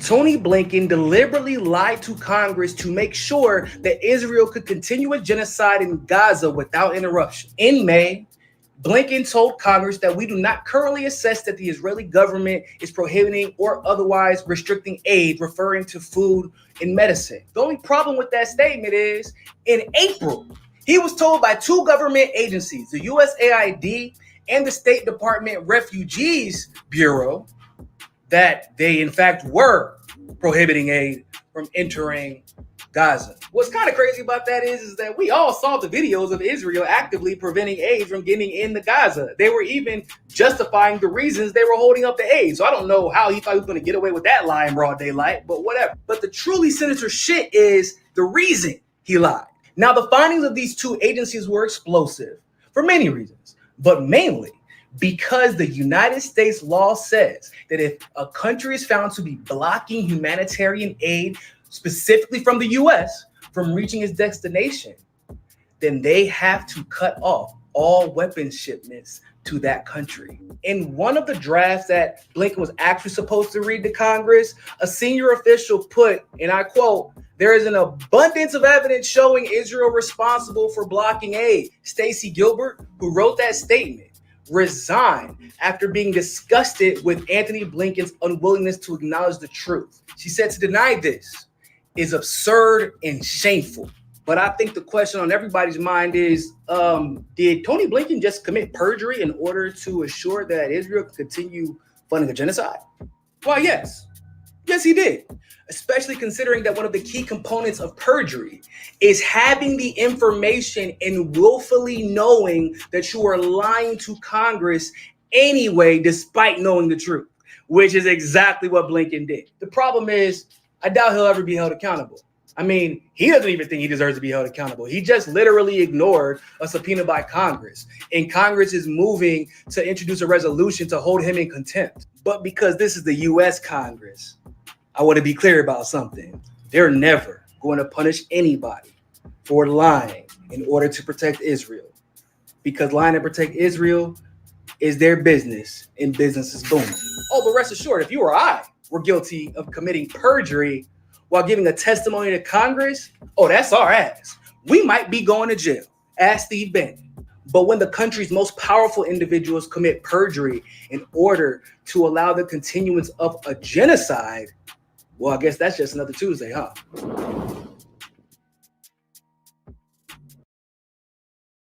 Tony Blinken deliberately lied to Congress to make sure that Israel could continue a genocide in Gaza without interruption. In May, Blinken told Congress that we do not currently assess that the Israeli government is prohibiting or otherwise restricting aid, referring to food and medicine. The only problem with that statement is, in April, he was told by two government agencies, the USAID and the State Department Refugees Bureau, that they in fact were prohibiting aid from entering Gaza. What's kind of crazy about that is that we all saw the videos of Israel actively preventing aid from getting into Gaza. They were even justifying the reasons they were holding up the aid. So I don't know how he thought he was going to get away with that lie in broad daylight, but whatever. But the truly sinister shit is the reason he lied. Now, the findings of these two agencies were explosive for many reasons, but mainly because the United States law says that if a country is found to be blocking humanitarian aid, specifically from the US, from reaching its destination, then they have to cut off all weapons shipments to that country. In one of the drafts that Blinken was actually supposed to read to Congress, a senior official put, and I quote, "There is an abundance of evidence showing Israel responsible for blocking aid." Stacey Gilbert, who wrote that statement, resigned after being disgusted with Anthony Blinken's unwillingness to acknowledge the truth. She said to deny this is absurd and shameful. But I think the question on everybody's mind is, did Tony Blinken just commit perjury in order to assure that Israel could continue funding a genocide? Well, yes. Yes, he did. Especially considering that one of the key components of perjury is having the information and willfully knowing that you are lying to Congress anyway, despite knowing the truth, which is exactly what Blinken did. The problem is, I doubt he'll ever be held accountable. I mean, he doesn't even think he deserves to be held accountable. He just literally ignored a subpoena by Congress, and Congress is moving to introduce a resolution to hold him in contempt. But because this is the U.S. Congress, I want to be clear about something. They're never going to punish anybody for lying in order to protect Israel, because lying to protect Israel is their business, and business is booming. Oh, but rest assured, if you or I were guilty of committing perjury while giving a testimony to Congress, oh, that's our ass. We might be going to jail. Ask Steve Bannon. But when the country's most powerful individuals commit perjury in order to allow the continuance of a genocide, well, I guess that's just another Tuesday, huh?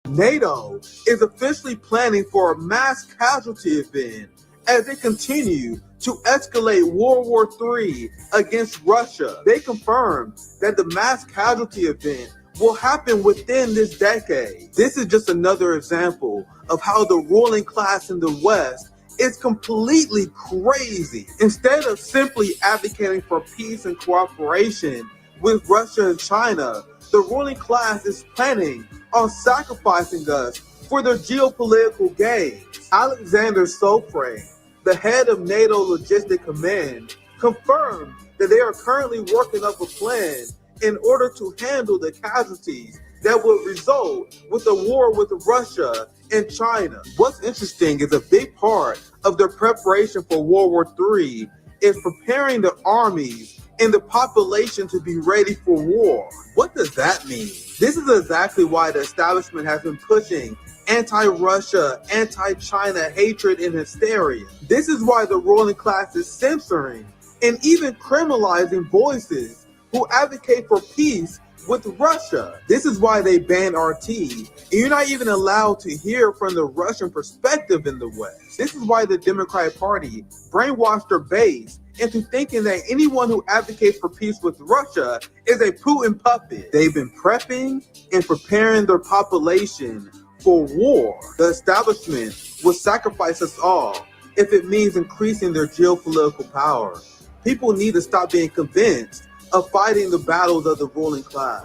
NATO is officially planning for a mass casualty event as they continue to escalate World War III against Russia. They confirmed that the mass casualty event will happen within this decade. This is just another example of how the ruling class in the West is completely crazy. Instead of simply advocating for peace and cooperation with Russia and China, the ruling class is planning on sacrificing us for their geopolitical gains. Alexander Sofre, the head of NATO Logistic Command, confirmed that they are currently working up a plan in order to handle the casualties that would result with the war with Russia and China. What's interesting is a big part of their preparation for World War III is preparing the armies and the population to be ready for war. What does that mean? This is exactly why the establishment has been pushing anti-Russia, anti-China hatred and hysteria. This is why the ruling class is censoring and even criminalizing voices who advocate for peace with Russia. This is why they banned RT, and you're not even allowed to hear from the Russian perspective in the West. This is why the Democratic Party brainwashed their base into thinking that anyone who advocates for peace with Russia is a Putin puppet. They've been prepping and preparing their population for war. The establishment will sacrifice us all if it means increasing their geopolitical power. People need to stop being convinced of fighting the battles of the ruling class.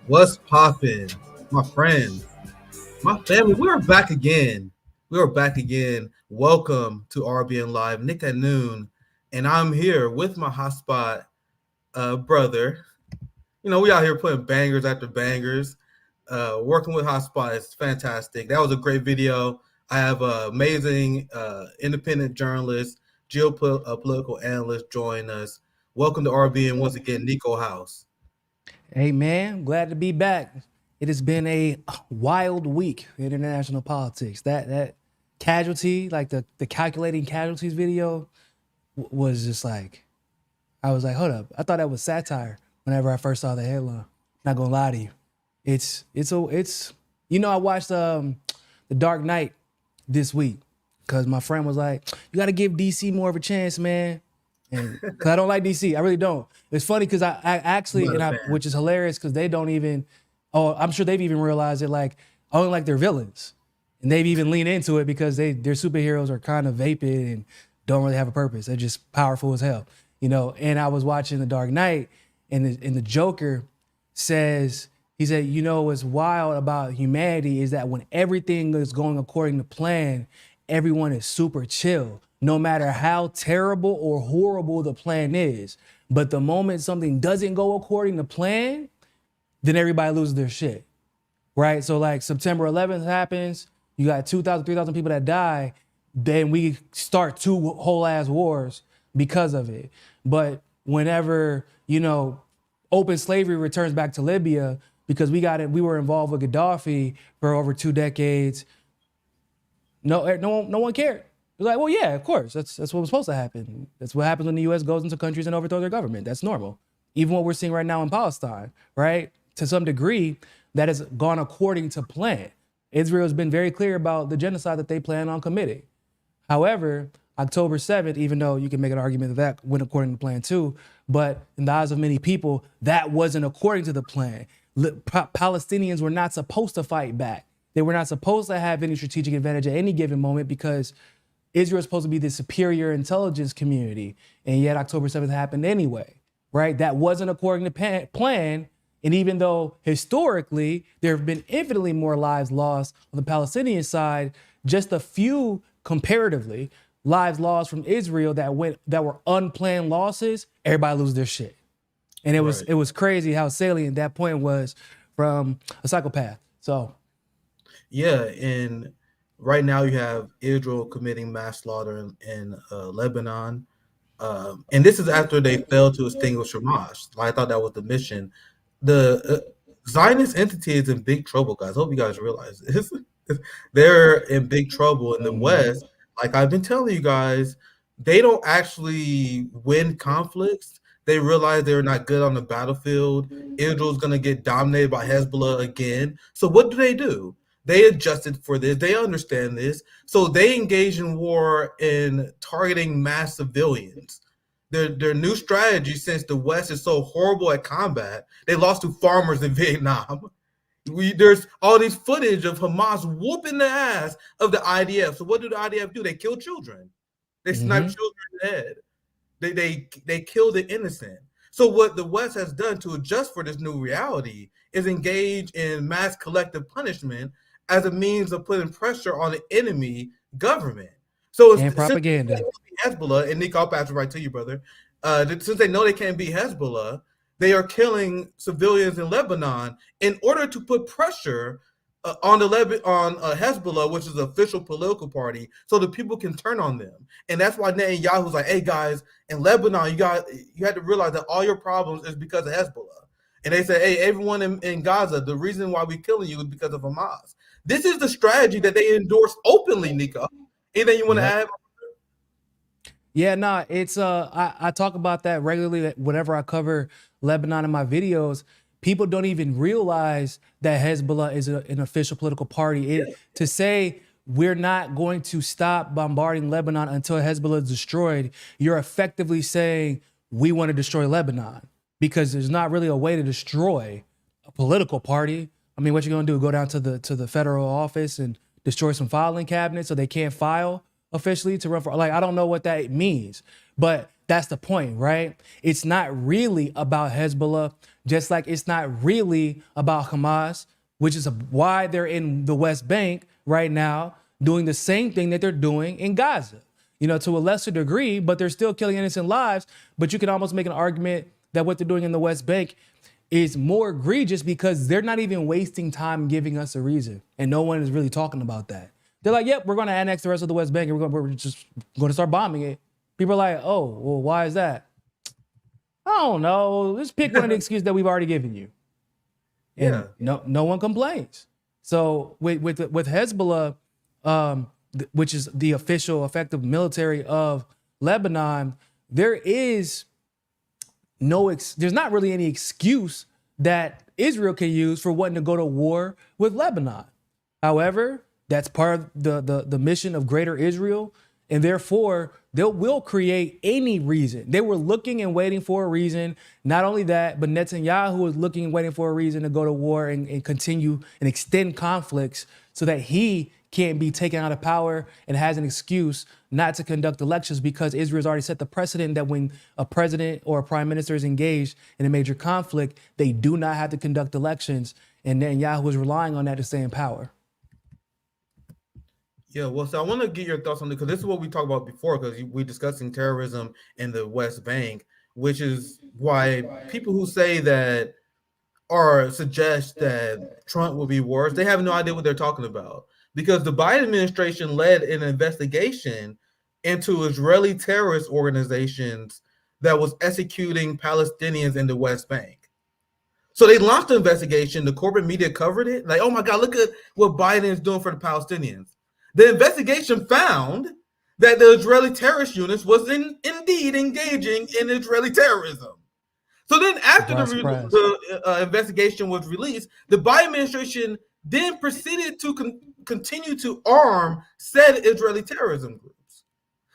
What's poppin', my friends, my family? We are back again. Welcome to RBN Live, Nick at Noon, and I'm here with my hotspot brother. You know, we out here putting bangers after bangers. Working with hotspot is fantastic. That was a great video. I have an amazing independent journalist, geopolitical analyst, join us. Welcome to RB, and once again, Niko House. Hey man, glad to be back. It has been a wild week in international politics. That casualty, like the calculating casualties video, was just like, I was like, hold up. I thought that was satire whenever I first saw the headline. Not gonna lie to you. It's I watched The Dark Knight this week because my friend was like, you gotta give DC more of a chance, man. And cause I don't like DC, I really don't. It's funny because I actually, which is hilarious because they don't even. Oh, I'm sure they've even realized it. Like, I only like their villains, and they've even leaned into it because their superheroes are kind of vapid and don't really have a purpose. They're just powerful as hell, And I was watching The Dark Knight, and the Joker says, he said, what's wild about humanity is that when everything is going according to plan, everyone is super chill, no matter how terrible or horrible the plan is. But the moment something doesn't go according to plan, then everybody loses their shit, right? So like September 11th happens, you got 2,000, 3,000 people that die, then we start two whole ass wars because of it. But whenever, open slavery returns back to Libya, because we were involved with Gaddafi for over 2 decades, no one cared. It's like, well, yeah, of course. That's what was supposed to happen. That's what happens when the U.S. goes into countries and overthrows their government. That's normal. Even what we're seeing right now in Palestine, right? To some degree, that has gone according to plan. Israel has been very clear about the genocide that they plan on committing. However, October 7th, even though you can make an argument that went according to plan too, but in the eyes of many people, that wasn't according to the plan. Palestinians were not supposed to fight back. They were not supposed to have any strategic advantage at any given moment because Israel is supposed to be the superior intelligence community. And yet October 7th happened anyway, right? That wasn't according to plan. And even though historically there have been infinitely more lives lost on the Palestinian side, just a few comparatively lives lost from Israel that were unplanned losses, everybody loses their shit. And it was crazy how salient that point was from a psychopath. So yeah, and right now you have Israel committing mass slaughter in Lebanon. And this is after they failed to extinguish Hamas. I thought that was the mission. The Zionist entity is in big trouble, guys. I hope you guys realize this. They're in big trouble in the West. Like I've been telling you guys, they don't actually win conflicts. They realize they're not good on the battlefield. Israel's going to get dominated by Hezbollah again. So what do? They adjusted for this. They understand this. So they engage in war in targeting mass civilians. Their new strategy, since the West is so horrible at combat, they lost to farmers in Vietnam. There's all these footage of Hamas whooping the ass of the IDF. So what do the IDF do? They kill children. They snipe children in the head. They kill the innocent. So what the West has done to adjust for this new reality is engage in mass collective punishment as a means of putting pressure on the enemy government. So it's propaganda. Hezbollah, and Niko, I'll pass it right to you, brother. Since they know they can't beat Hezbollah, they are killing civilians in Lebanon in order to put pressure on Hezbollah, which is the official political party, so the people can turn on them. And that's why Netanyahu's like, hey guys, in Lebanon, you had to realize that all your problems is because of Hezbollah. And they say, hey, everyone in Gaza, the reason why we're killing you is because of Hamas. This is the strategy that they endorse openly, Niko. Anything you want to add? Yeah, nah, it's I talk about that regularly whenever I cover Lebanon in my videos. People don't even realize that Hezbollah is an official political party. To say we're not going to stop bombarding Lebanon until Hezbollah is destroyed, you're effectively saying we want to destroy Lebanon, because there's not really a way to destroy a political party. I mean, what you gonna do? Go down to the federal office and destroy some filing cabinets so they can't file officially to run for? Like, I don't know what that means, but that's the point, right? It's not really about Hezbollah, just like it's not really about Hamas, which is why they're in the West Bank right now doing the same thing that they're doing in Gaza, to a lesser degree, but they're still killing innocent lives. But you can almost make an argument that what they're doing in the West Bank is more egregious because they're not even wasting time giving us a reason. And no one is really talking about that. They're like, yep, we're going to annex the rest of the West Bank and we're just going to start bombing it, People are like, oh, well, why is that? I don't know. Let's pick one of the excuses that we've already given you. And no one complains. So with Hezbollah, which is the official effective military of Lebanon, there's not really any excuse that Israel can use for wanting to go to war with Lebanon. However, that's part of the mission of Greater Israel, and therefore they will create any reason. They were looking and waiting for a reason. Not only that, but Netanyahu was looking and waiting for a reason to go to war and continue and extend conflicts so that he can't be taken out of power and has an excuse not to conduct elections, because Israel's already set the precedent that when a president or a prime minister is engaged in a major conflict, they do not have to conduct elections. And Netanyahu is relying on that to stay in power. Yeah, well, so I want to get your thoughts on it, because this is what we talked about before, because we're discussing terrorism in the West Bank, which is why people who say that or suggest that Trump will be worse, they have no idea what they're talking about. Because the Biden administration led an investigation into Israeli terrorist organizations that was executing Palestinians in the West Bank. So they launched the investigation. The corporate media covered it. Like, oh my God, look at what Biden is doing for the Palestinians. The investigation found that the Israeli terrorist units was indeed engaging in Israeli terrorism. So then after the investigation was released, the Biden administration then proceeded to continue to arm said Israeli terrorism groups.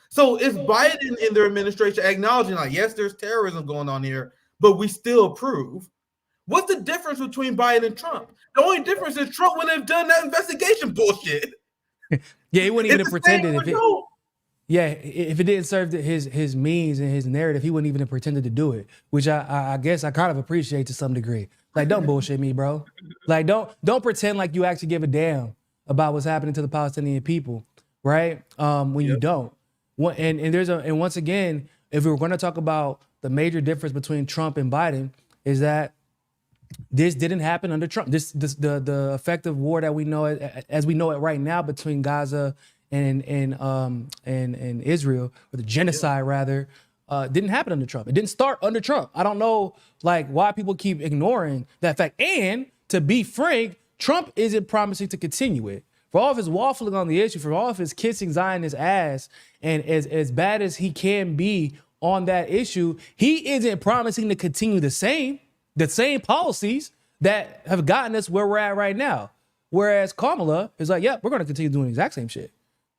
So is Biden and their administration acknowledging, like, yes, there's terrorism going on here, but we still approve? What's the difference between Biden and Trump? The only difference is Trump wouldn't have done that investigation bullshit. Yeah, he wouldn't even have pretended if it didn't serve his means and his narrative, he wouldn't even have pretended to do it, which I guess I kind of appreciate to some degree. Like, don't bullshit me, bro. Like, don't pretend like you actually give a damn about what's happening to the Palestinian people, right? When you don't. And once again, if we were going to talk about the major difference between Trump and Biden, is that this didn't happen under Trump. The effective war that we know as we know it right now between Gaza and Israel, or the genocide rather, didn't happen under Trump. It didn't start under Trump. I don't know like why people keep ignoring that fact. And to be frank, Trump isn't promising to continue it. For all of his waffling on the issue, for all of his kissing Zionist ass, and as bad as he can be on that issue, he isn't promising to continue the same policies that have gotten us where we're at right now. Whereas Kamala is like, yeah, we're going to continue doing the exact same shit.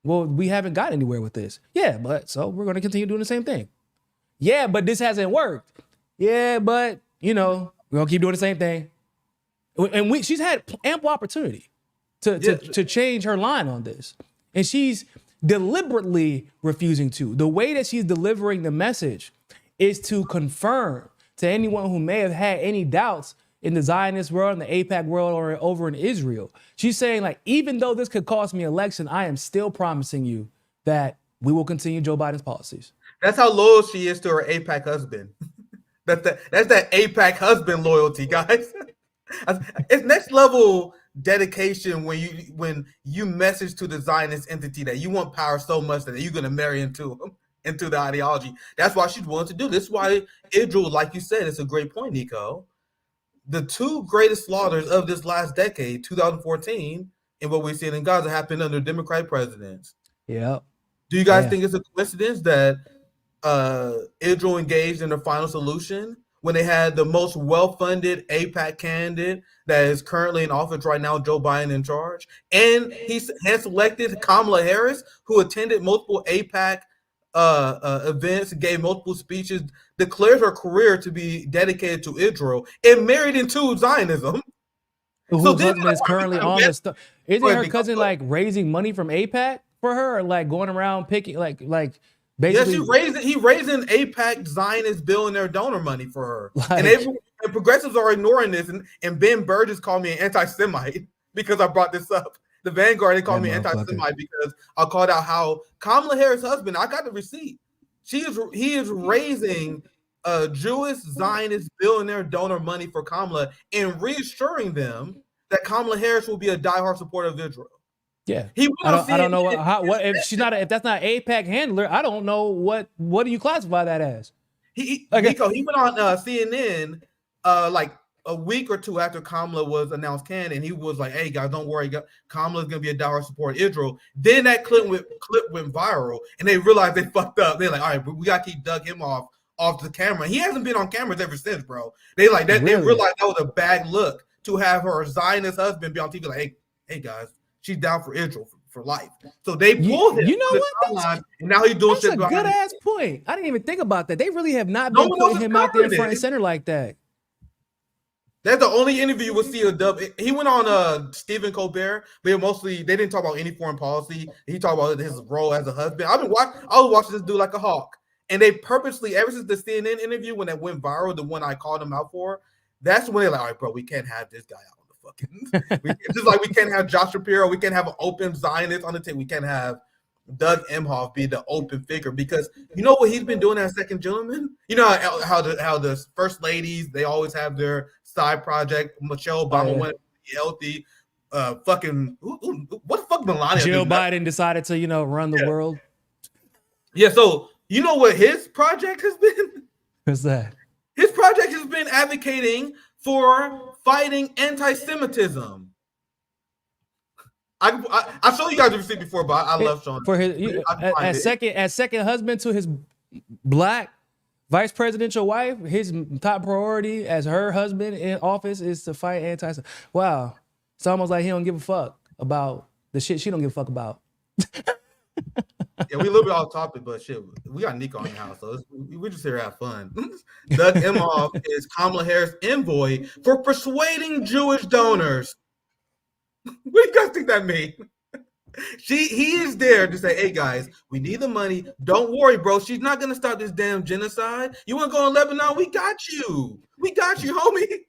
Well, we haven't got anywhere with this. Yeah, but so we're going to continue doing the same thing. Yeah, but this hasn't worked. Yeah, but, we're going to keep doing the same thing. And she's had ample opportunity to change her line on this. And she's deliberately refusing to. The way that she's delivering the message is to confirm to anyone who may have had any doubts in the Zionist world, in the AIPAC world, or over in Israel. She's saying, like, even though this could cost me election, I am still promising you that we will continue Joe Biden's policies. That's how loyal she is to her AIPAC husband. That's that AIPAC husband loyalty, guys. It's next level dedication when you message to the Zionist entity that you want power so much that you're going to marry into the ideology. That's why she's willing to do this. This is why Israel, like you said, it's a great point, Niko. The two greatest slaughters of this last decade, 2014, and what we're seeing in Gaza, happened under Democratic presidents. Yeah. Do you guys think it's a coincidence that Israel engaged in the final solution when they had the most well-funded AIPAC candidate that is currently in office right now, Joe Biden, in charge? And he has selected Kamala Harris, who attended multiple AIPAC events, gave multiple speeches, declared her career to be dedicated to Israel, and married into Zionism. Whose husband is currently on the stuff. Isn't her cousin like raising money from AIPAC for her, or like going around picking like basically? Yes, he raising AIPAC Zionist billionaire donor money for her, and progressives are ignoring this. And Ben Burgess called me an anti-Semite because I brought this up. The Vanguard, they called me anti-Semite because I called out how Kamala Harris' husband, I got the receipt. He is raising Jewish Zionist billionaire donor money for Kamala and reassuring them that Kamala Harris will be a diehard supporter of Israel. Yeah. He went I don't know CNN. what if she's not if that's not APAC handler, I don't know what do you classify that as? Niko, he went on CNN like a week or two after Kamala was announced candidate, and he was like, "Hey guys, don't worry, Kamala's gonna be a diehard supporter of Israel." Then that clip went viral, and they realized they fucked up. They're like, "All right, we gotta keep Doug Emhoff off the camera." He hasn't been on cameras ever since, bro. They like that. Really? They realized that was a bad look to have her Zionist husband be on TV like, "Hey guys, she's down for Israel for life." So they pulled him. You know what? And now he's doing that's shit. That's a good ass point. I didn't even think about that. They really have not been putting him out there front and center like that. That's the only interview you will see a dub. He went on Stephen Colbert, but mostly they didn't talk about any foreign policy. He talked about his role as a husband. I was watching this dude like a hawk, and they purposely, ever since the CNN interview when that went viral, the one I called him out for, that's when they're like, "All right, bro, we can't have this guy out on the fucking." Just like we can't have Josh Shapiro, we can't have an open Zionist on the team. We can't have Doug Emhoff be the open figure, because you know what he's been doing as second gentleman. You know how the first ladies, they always have their side project. Michelle Obama went healthy. What the fuck Melania? Jill Biden decided to run the world. Yeah. So you know what his project has been? What's that? His project has been advocating for fighting anti-Semitism. I showed you guys the receipt before, but I love showing for his as second husband to his black vice presidential wife. His top priority as her husband in office is to fight anti-Semitism. Wow, it's almost like he don't give a fuck about the shit she don't give a fuck about. Yeah, we a little bit off topic, but shit, we got Niko in the house, so we just here to have fun. Doug Emhoff is Kamala Harris' envoy for persuading Jewish donors. What do you guys think that means? He is there to say, "Hey guys, we need the money. Don't worry, bro. She's not gonna stop this damn genocide. You want to go in Lebanon? We got you. We got you, homie."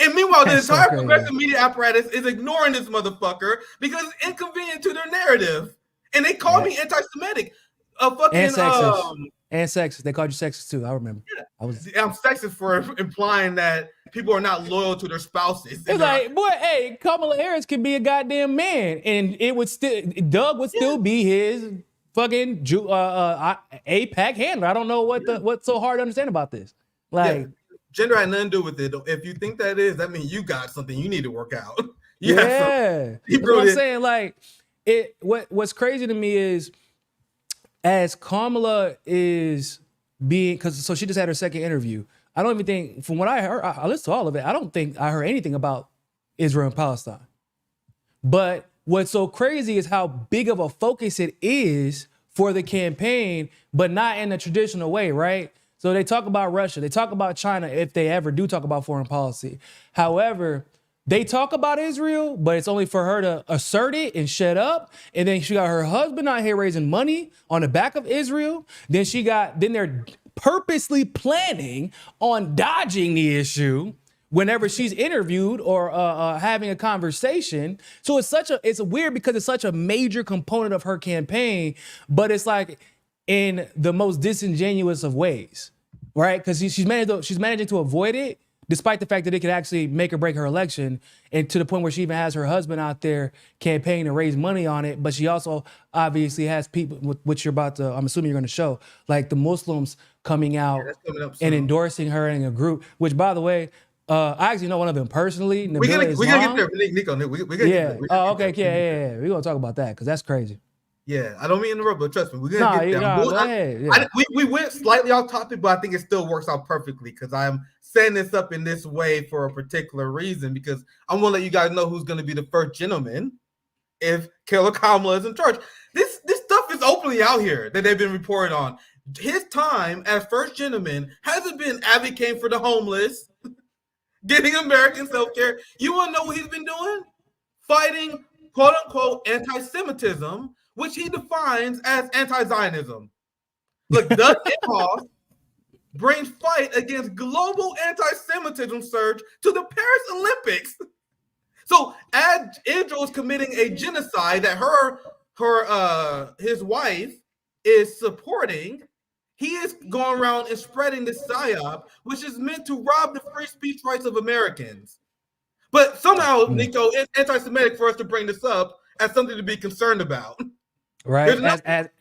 And meanwhile, the entire progressive media apparatus is ignoring this motherfucker because it's inconvenient to their narrative. And they call me anti-Semitic. And sexist. They called you sexist too. I remember. Yeah. I'm sexist for implying that people are not loyal to their spouses. It's like, boy, hey, Kamala Harris could be a goddamn man, and Doug would still be his fucking APAC handler. I don't know what's so hard to understand about this. Like, gender had nothing to do with it. If you think that is, that means you got something you need to work out. That's what I'm saying. Like, what's crazy to me is, as Kamala is being, so she just had her second interview. I don't even think, from what I heard, I listened to all of it, I don't think I heard anything about Israel and Palestine. But what's so crazy is how big of a focus it is for the campaign, but not in the traditional way, right? So they talk about Russia, they talk about China, if they ever do talk about foreign policy. However, they talk about Israel, but it's only for her to assert it and shut up. And then she got her husband out here raising money on the back of Israel. Then they're purposely planning on dodging the issue whenever she's interviewed or having a conversation. So it's weird because it's such a major component of her campaign, but it's like in the most disingenuous of ways, right? Because she's managing to avoid it, despite the fact that it could actually make or break her election, and to the point where she even has her husband out there campaigning to raise money on it. But she also obviously has people, which I'm assuming you're going to show, like the Muslims coming out and endorsing her in a group, which, by the way, I actually know one of them personally. We're going to get there, Niko. We're gonna get there. Okay. Yeah. We're going to talk about that because that's crazy. Yeah, I don't mean to interrupt, but trust me, we're gonna get there. Go ahead. We went slightly off topic, but I think it still works out perfectly because I'm setting this up in this way for a particular reason, because I'm gonna let you guys know who's gonna be the first gentleman if Kamala is in charge. This stuff is openly out here that they've been reported on. His time as first gentleman hasn't been advocating for the homeless, getting American healthcare. You wanna know what he's been doing? Fighting quote unquote anti-Semitism, which he defines as anti-Zionism. Look, Doug Emhoff brings fight against global anti-Semitism surge to the Paris Olympics. So as Israel is committing a genocide that his wife is supporting, he is going around and spreading this psyop, which is meant to rob the free speech rights of Americans. But somehow, Niko, it's anti-Semitic for us to bring this up as something to be concerned about. Right.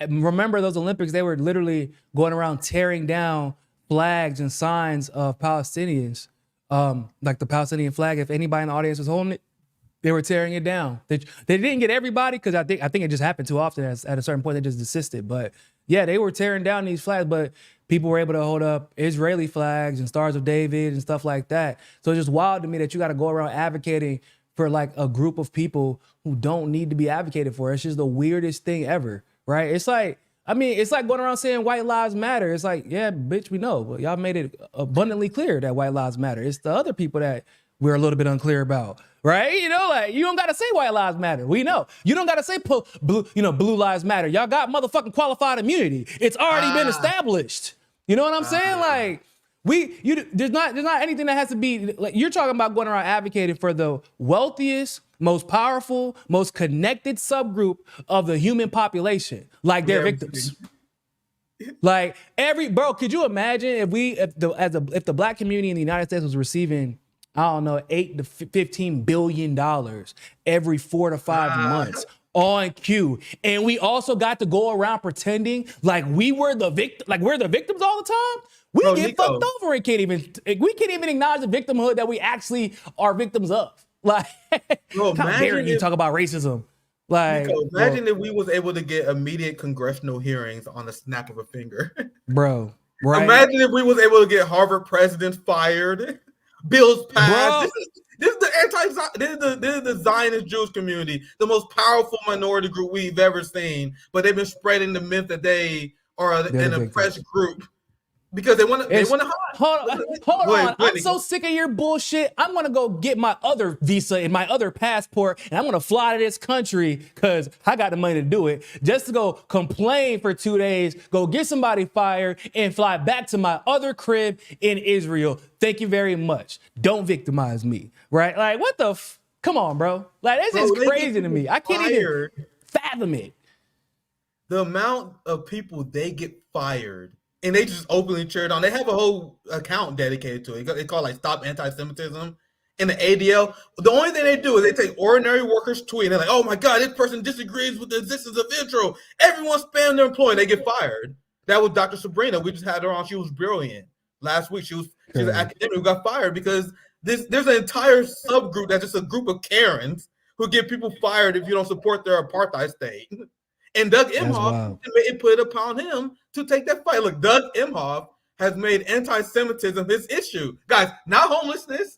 Remember those Olympics, they were literally going around tearing down flags and signs of Palestinians. Like the Palestinian flag, if anybody in the audience was holding it, they were tearing it down. They didn't get everybody because I think it just happened too often. At a certain point, they just desisted. But yeah, they were tearing down these flags, but people were able to hold up Israeli flags and Stars of David and stuff like that. So it's just wild to me that you got to go around advocating for like a group of people who don't need to be advocated for. It's just the weirdest thing ever, right? It's like, I mean, it's like going around saying white lives matter. It's like, yeah, bitch, we know, but y'all made it abundantly clear that white lives matter. It's the other people that we're a little bit unclear about, right? You know, like you don't got to say white lives matter. We know. You don't got to say blue lives matter. Y'all got motherfucking qualified immunity. It's already been established. You know what I'm saying? Like, there's not anything that has to be like you're talking about going around advocating for the wealthiest, most powerful, most connected subgroup of the human population, like they're victims. Like could you imagine if the black community in the United States was receiving, I don't know, $8 to $15 billion every 4 to 5 months on cue, and we also got to go around pretending like we're the victims all the time. We get Niko, fucked over and we can't even acknowledge the victimhood that we actually are victims of. Like, how dare you talk about racism? Like, Niko, imagine if we was able to get immediate congressional hearings on the snap of a finger. Bro, right? Imagine if we was able to get Harvard presidents fired, bills passed. This is the Zionist Jewish community, the most powerful minority group we've ever seen. But they've been spreading the myth that they are an oppressed group. Because they want to hide. Hold on. I'm so sick of your bullshit. I'm going to go get my other visa and my other passport, and I'm going to fly to this country because I got the money to do it, just to go complain for 2 days, go get somebody fired, and fly back to my other crib in Israel. Thank you very much. Don't victimize me, right? Like, what the come on, bro. Like, this is crazy to me. I can't even fathom it. The amount of people they get fired, and they just openly cheer it on. They have a whole account dedicated to it. It's called like Stop Anti-Semitism. In the ADL, the only thing they do is they take ordinary workers' tweet and they're like, oh my God, this person disagrees with the existence of Israel. Everyone spam their employee, they get fired. That was Dr. Sabrina. We just had her on. She was brilliant. Last week, she's an academic who got fired because there's an entire subgroup that's just a group of Karens who get people fired if you don't support their apartheid state. And Doug Emhoff, it put it upon him to take that fight. Look, Doug Emhoff has made anti-Semitism his issue. Guys, not homelessness,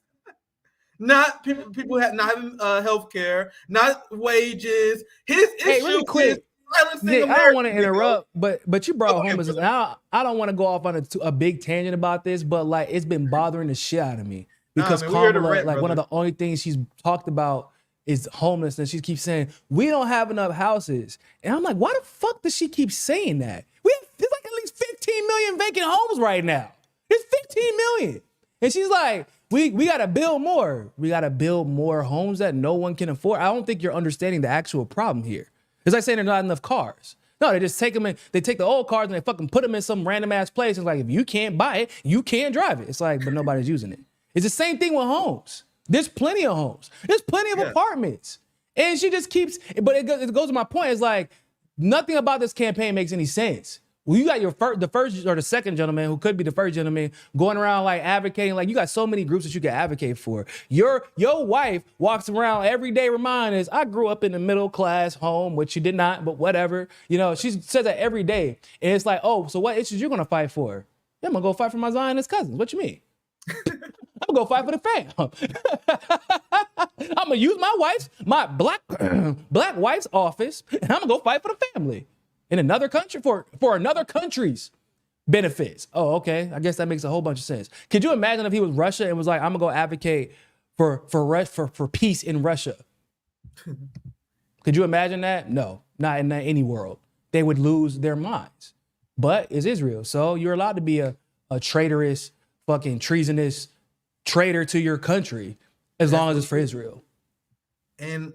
not people not having health care, not wages. His issue really quick, is silencing Nick, America. I don't want to interrupt, but you brought homelessness. I don't want to go off on a big tangent about this, but like it's been bothering the shit out of me because Kamala, one of the only things she's talked about is homelessness. She keeps saying, we don't have enough houses. And I'm like, why the fuck does she keep saying that? There's like at least 15 million vacant homes right now. There's 15 million. And she's like, we got to build more. We got to build more homes that no one can afford. I don't think you're understanding the actual problem here. It's like saying there's not enough cars. No, they just take them in. They take the old cars and they fucking put them in some random ass place. It's like, if you can't buy it, you can't drive it. It's like, but nobody's using it. It's the same thing with homes. There's plenty of homes. There's plenty of apartments. And she just keeps, but it goes to my point. It's like, nothing about this campaign makes any sense. Well, you got the first or the second gentleman, who could be the first gentleman, going around like advocating. Like, you got so many groups that you can advocate for. Your wife walks around every day reminding us, I grew up in a middle class home, which she did not, but whatever. You know, she says that every day. And it's like, oh, so what issues you going to fight for? Yeah, I'm going to go fight for my Zionist cousins. What you mean? I'm gonna go fight for the fam. I'm gonna use my black wife's office, and I'm gonna go fight for the family in another country for another country's benefits. Oh, okay. I guess that makes a whole bunch of sense. Could you imagine if he was Russia and was like, I'm gonna go advocate for peace in Russia? Could you imagine that? No, not in any world. They would lose their minds. But it's Israel, so you're allowed to be a traitorous, fucking treasonous traitor to your country as long as it's for Israel. And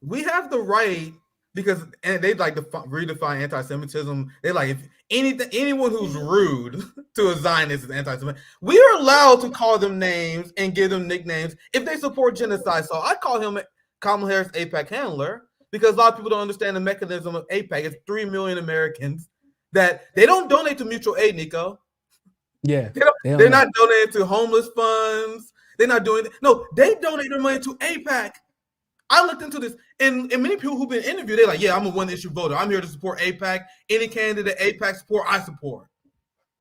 we have the right, because they like to redefine anti-Semitism. They like, if anyone who's rude to a Zionist is anti-Semitic. We are allowed to call them names and give them nicknames if they support genocide. So I call him Kamala Harris AIPAC handler, because a lot of people don't understand the mechanism of AIPAC. It's 3 million Americans that they don't donate to mutual aid, Niko. Yeah. They're not donating to homeless funds. They're not doing it. No, they donate their money to AIPAC. I looked into this, and many people who've been interviewed, they're like, yeah, I'm a one-issue voter. I'm here to support AIPAC. Any candidate AIPAC support, I support.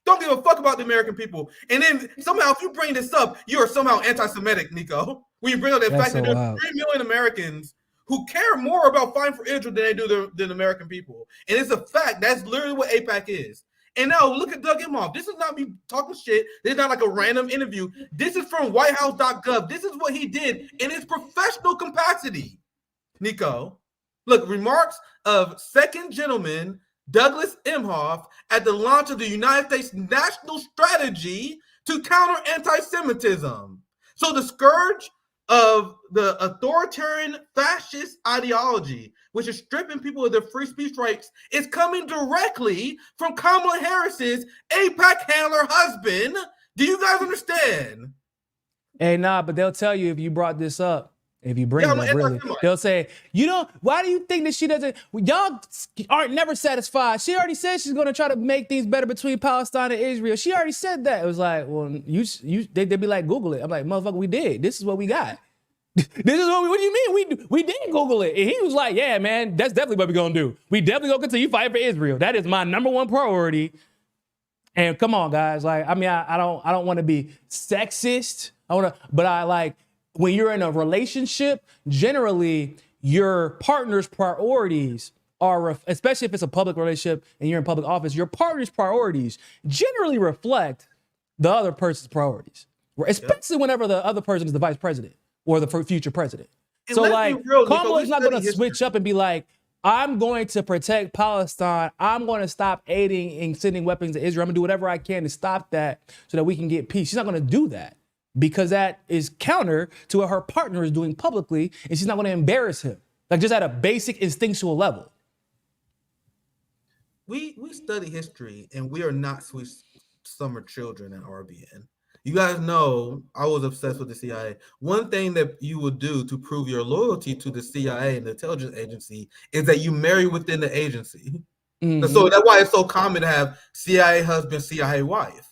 Don't give a fuck about the American people. And then somehow, if you bring this up, you are somehow anti-Semitic, Niko. When you bring up that fact that there's 3 million Americans who care more about fighting for Israel than they do than American people. And it's a fact. That's literally what AIPAC is. And now look at Doug Emhoff. This is not me talking shit. This is not like a random interview. This is from whitehouse.gov. This is what he did in his professional capacity. Niko, look, remarks of second gentleman Douglas Emhoff at the launch of the United States national strategy to counter anti-Semitism. So the scourge of the authoritarian fascist ideology, which is stripping people of their free speech rights, is coming directly from Kamala Harris's AIPAC handler husband. Do you guys understand? Hey, nah, but they'll tell you if you brought this up. If you bring it up, really, they'll say, why do you think that she doesn't, y'all aren't never satisfied. She already said she's going to try to make things better between Palestine and Israel. She already said that. It was like, well, they'd be like, Google it. I'm like, motherfucker, we did. This is what we got. This is what do you mean? We did Google it. And he was like, yeah, man, that's definitely what we're going to do. We definitely going to continue fighting for Israel. That is my number one priority. And come on, guys. Like, I mean, I don't want to be sexist. But I like, when you're in a relationship, generally your partner's priorities are, especially if it's a public relationship and you're in public office, your partner's priorities generally reflect the other person's priorities, especially whenever the other person is the vice president or the future president. And so like, Kamala's not going to switch up and be like, I'm going to protect Palestine. I'm going to stop aiding and sending weapons to Israel. I'm going to do whatever I can to stop that so that we can get peace. She's not going to do that, because that is counter to what her partner is doing publicly, and she's not going to embarrass him, like just at a basic instinctual level. We study history, and we are not sweet summer children at RBN. You guys know I was obsessed with the CIA. One thing that you will do to prove your loyalty to the CIA and the intelligence agency is that you marry within the agency. Mm-hmm. So that's why it's so common to have CIA husband, CIA wife.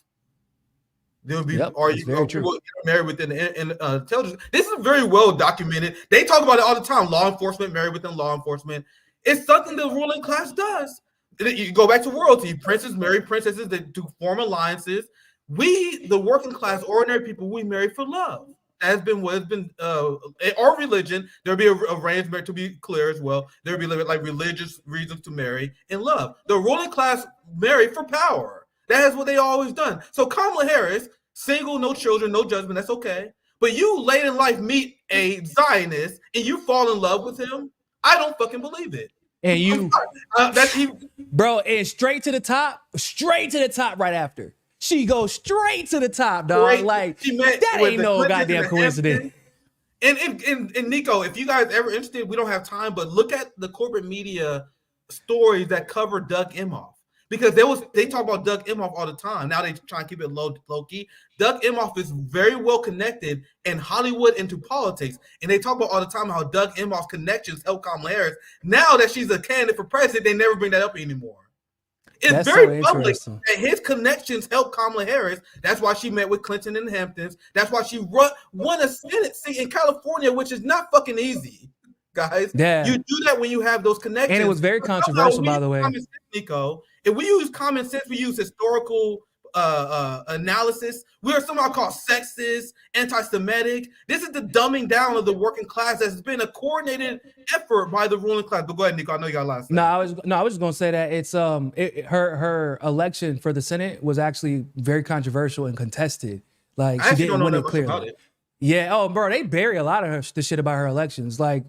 There would be, or you people married within the intelligence. This is very well documented. They talk about it all the time. Law enforcement, married within law enforcement. It's something the ruling class does. You go back to royalty. Princes marry princesses to form alliances. We, the working class, ordinary people, we marry for love. That has been what has been, or religion. There'll be a arranged marriage, to be clear as well. There'll be like religious reasons to marry and love. The ruling class marry for power. That is what they always done. So Kamala Harris, single, no children, no judgment, that's okay. But you late in life meet a Zionist and you fall in love with him. I don't fucking believe it. And you, bro, and straight to the top right after. She goes straight to the top, dog. Like, that ain't no goddamn coincidence. And Niko, if you guys ever interested, we don't have time, but look at the corporate media stories that cover Doug Emhoff. Because they talk about Doug Emhoff all the time. Now they try and keep it low key. Doug Emhoff is very well connected in Hollywood into politics. And they talk about all the time how Doug Emhoff's connections help Kamala Harris. Now that she's a candidate for president, they never bring that up anymore. It's very public that his connections help Kamala Harris. That's why she met with Clinton in the Hamptons. That's why she won a Senate seat in California, which is not fucking easy, guys. Yeah. You do that when you have those connections. And it was very controversial, by the way. Niko, if we use common sense, we use historical analysis. We are somehow called sexist, anti-Semitic. This is the dumbing down of the working class. That's been a coordinated effort by the ruling class. But go ahead, Niko. I know you got a lot of stuff. I was just gonna say that it's her election for the Senate was actually very controversial and contested. Like, she didn't win it clearly. Yeah. Oh, bro, they bury a lot of the shit about her elections. Like,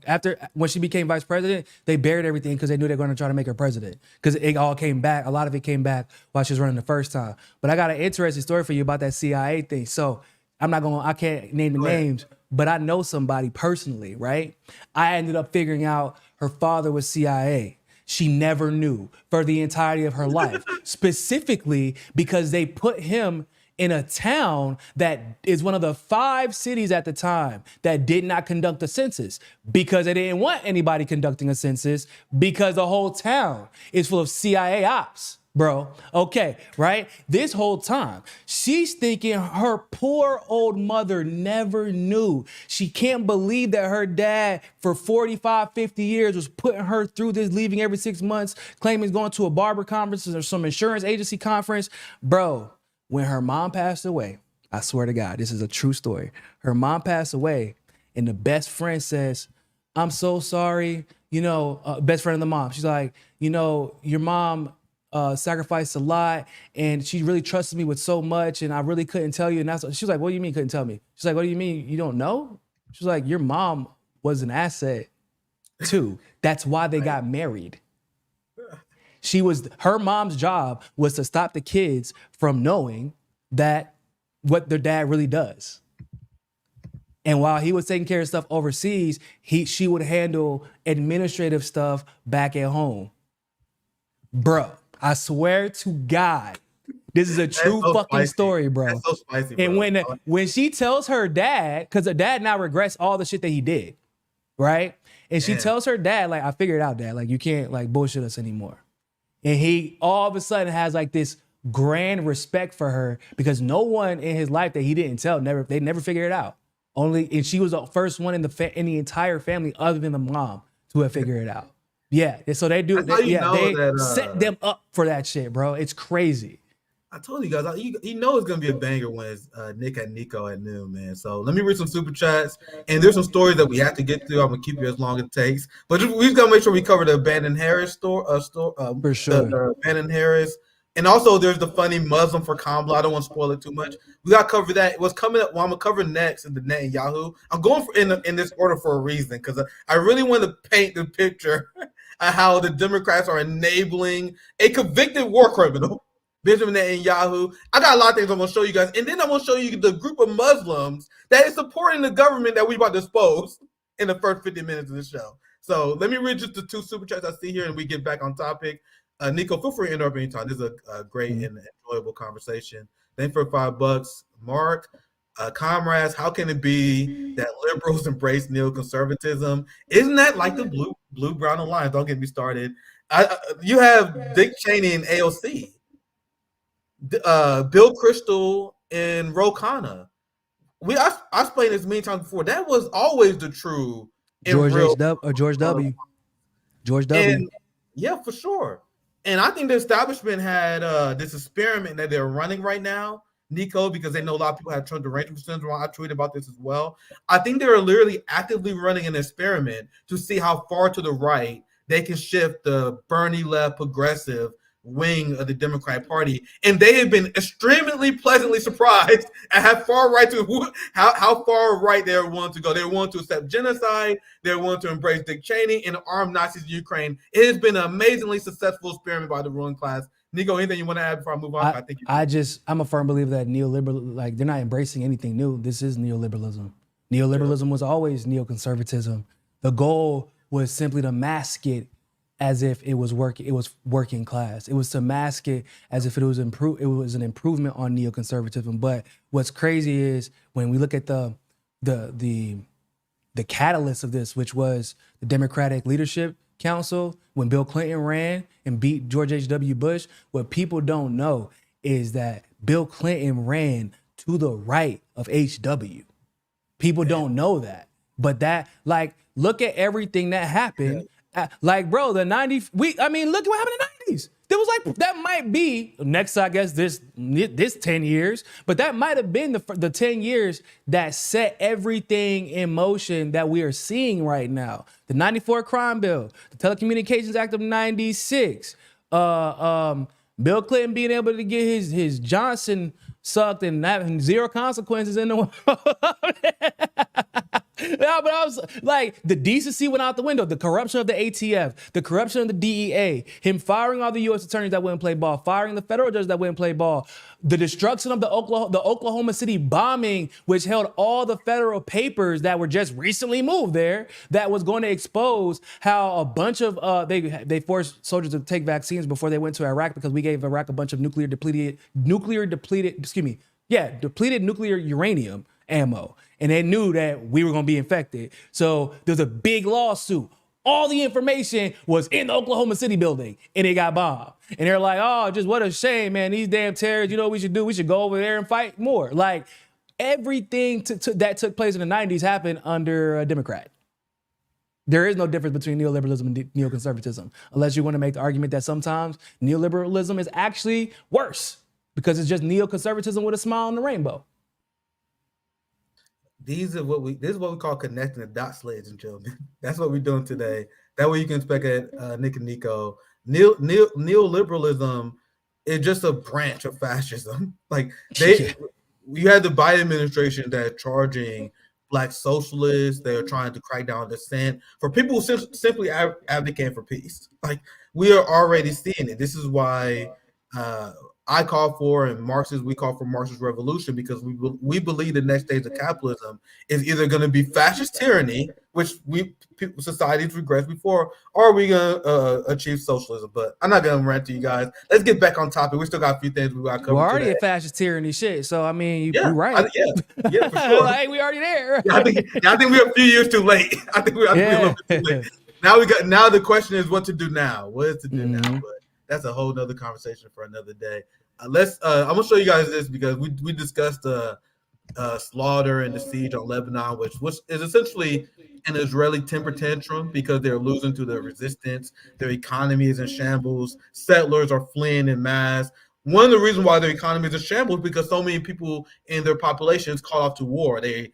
when she became vice president, they buried everything because they knew they were going to try to make her president. Because it all came back. A lot of it came back while she was running the first time. But I got an interesting story for you about that CIA thing. So I can't name the names, but I know somebody personally, right? I ended up figuring out her father was CIA. She never knew for the entirety of her life, specifically because they put him in a town that is one of the 5 cities at the time that did not conduct a census because they didn't want anybody conducting a census because the whole town is full of CIA ops, bro. Okay, right? This whole time, she's thinking her poor old mother never knew. She can't believe that her dad for 45, 50 years was putting her through this, leaving every 6 months, claiming he's going to a barber conference or some insurance agency conference. Bro, when her mom passed away, I swear to God, this is a true story. Her mom passed away and the best friend says, I'm so sorry. Best friend of the mom. She's like, your mom sacrificed a lot and she really trusted me with so much and I really couldn't tell you. And she was like, what do you mean couldn't tell me? She's like, what do you mean you don't know? She was like, your mom was an asset too. That's why they got married. Her mom's job was to stop the kids from knowing that what their dad really does. And while he was taking care of stuff overseas, she would handle administrative stuff back at home. Bro, I swear to God, this is a true fucking story, bro. That's so spicy, bro. And when she tells her dad, because her dad now regrets all the shit that he did, right? And she tells her dad, like, I figured it out, Dad. Like, you can't like bullshit us anymore. And he all of a sudden has like this grand respect for her because no one in his life that he didn't tell, they never figured it out. And she was the first one in the entire family other than the mom to have figured it out. Yeah, so they do. They set them up for that shit, bro. It's crazy. I told you guys, you know it's gonna be a banger when it's Nick and Niko at noon, man. So let me read some super chats, and there's some stories that we have to get through. I'm gonna keep you as long as it takes, but we just gotta make sure we cover the Abandoned Harris for sure. The Abandoned Harris, and also there's the funny Muslim for Kamala. I don't want to spoil it too much. We gotta cover that. What's coming up? Well, I'm gonna cover next in the Netanyahu. I'm going in this order for a reason because I really want to paint the picture of how the Democrats are enabling a convicted war criminal, Benjamin Netanyahu. I got a lot of things I'm going to show you guys. And then I'm going to show you the group of Muslims that is supporting the government that we about to expose in the first 50 minutes of the show. So let me read just the 2 super chats I see here and we get back on topic. Niko, feel free to interrupt anytime. This is a great and enjoyable conversation. Thanks for $5. Mark, comrades, how can it be that liberals embrace neoconservatism? Isn't that like the blue, brown alliance? Don't get me started. You have Dick Cheney and AOC. Bill Kristol and Ro Khanna. I explained this many times before. That was always the true George W. And, yeah, for sure. And I think the establishment had this experiment that they're running right now, Niko, because they know a lot of people have Trump derangement syndrome. I tweeted about this as well. I think they're literally actively running an experiment to see how far to the right they can shift the Bernie left progressive wing of the Democratic Party, and they have been extremely pleasantly surprised at how far right they're willing to go. They're willing to accept genocide. They're willing to embrace Dick Cheney and arm Nazis in Ukraine. It has been an amazingly successful experiment by the ruling class. Niko, anything you want to add before I move on? I'm a firm believer that neoliberal, like, they're not embracing anything new. This is neoliberalism. Neoliberalism was always neoconservatism. The goal was simply to mask it as if it was working class. It was to mask it as if it was an improvement on neoconservatism. But what's crazy is when we look at the catalyst of this, which was the Democratic Leadership Council, when Bill Clinton ran and beat George H.W. Bush, what people don't know is that Bill Clinton ran to the right of H.W. People don't know that. But that, like, look at everything that happened. Like, bro, the 90s, look at what happened in the 90s. There was like, that might be, next, I guess, this 10 years, but that might have been the 10 years that set everything in motion that we are seeing right now. The 94 crime bill, the Telecommunications Act of 96, Bill Clinton being able to get his Johnson sucked and having zero consequences in the world. Yeah, but I was like, the decency went out the window. The corruption of the ATF, the corruption of the DEA, him firing all the U.S. attorneys that wouldn't play ball, firing the federal judges that wouldn't play ball, the destruction of the Oklahoma City bombing, which held all the federal papers that were just recently moved there, that was going to expose how a bunch of they forced soldiers to take vaccines before they went to Iraq because we gave Iraq a bunch of nuclear depleted depleted nuclear uranium ammo. And they knew that we were going to be infected. So there's a big lawsuit. All the information was in the Oklahoma City building and it got bombed. And they're like, oh, just what a shame, man. These damn terrorists, you know what we should do? We should go over there and fight more. Like everything that took place in the 90s happened under a Democrat. There is no difference between neoliberalism and neoconservatism, unless you want to make the argument that sometimes neoliberalism is actually worse because it's just neoconservatism with a smile on the rainbow. This is what we call connecting the dots, ladies and gentlemen. That's what we're doing today. That way you can expect at Nick and Niko. Neoliberalism is just a branch of fascism. Like you had the Biden administration that are charging Black socialists. They are trying to crack down on dissent for people who simply advocate for peace. Like we are already seeing it. This is why I call for, and Marxists, we call for Marxist revolution, because we believe the next stage of capitalism is either going to be fascist tyranny, which societies regressed before, or are we going to achieve socialism? But I'm not going to rant to you guys. Let's get back on topic. We still got a few things we got to cover. We're already today. at fascist tyranny shit. So I mean, you're right. Yeah, for sure. Like, we already there. I think we're a few years too late. I think we're a little bit too late. Now the question is what to do now. What is to do now? But that's a whole nother conversation for another day. I'm gonna show you guys this because we discussed the slaughter and the siege on Lebanon, which is essentially an Israeli temper tantrum because they're losing to the resistance. Their economy is in shambles. Settlers are fleeing en masse. One of the reasons why their economy is in shambles is because so many people in their populations call off to war. They're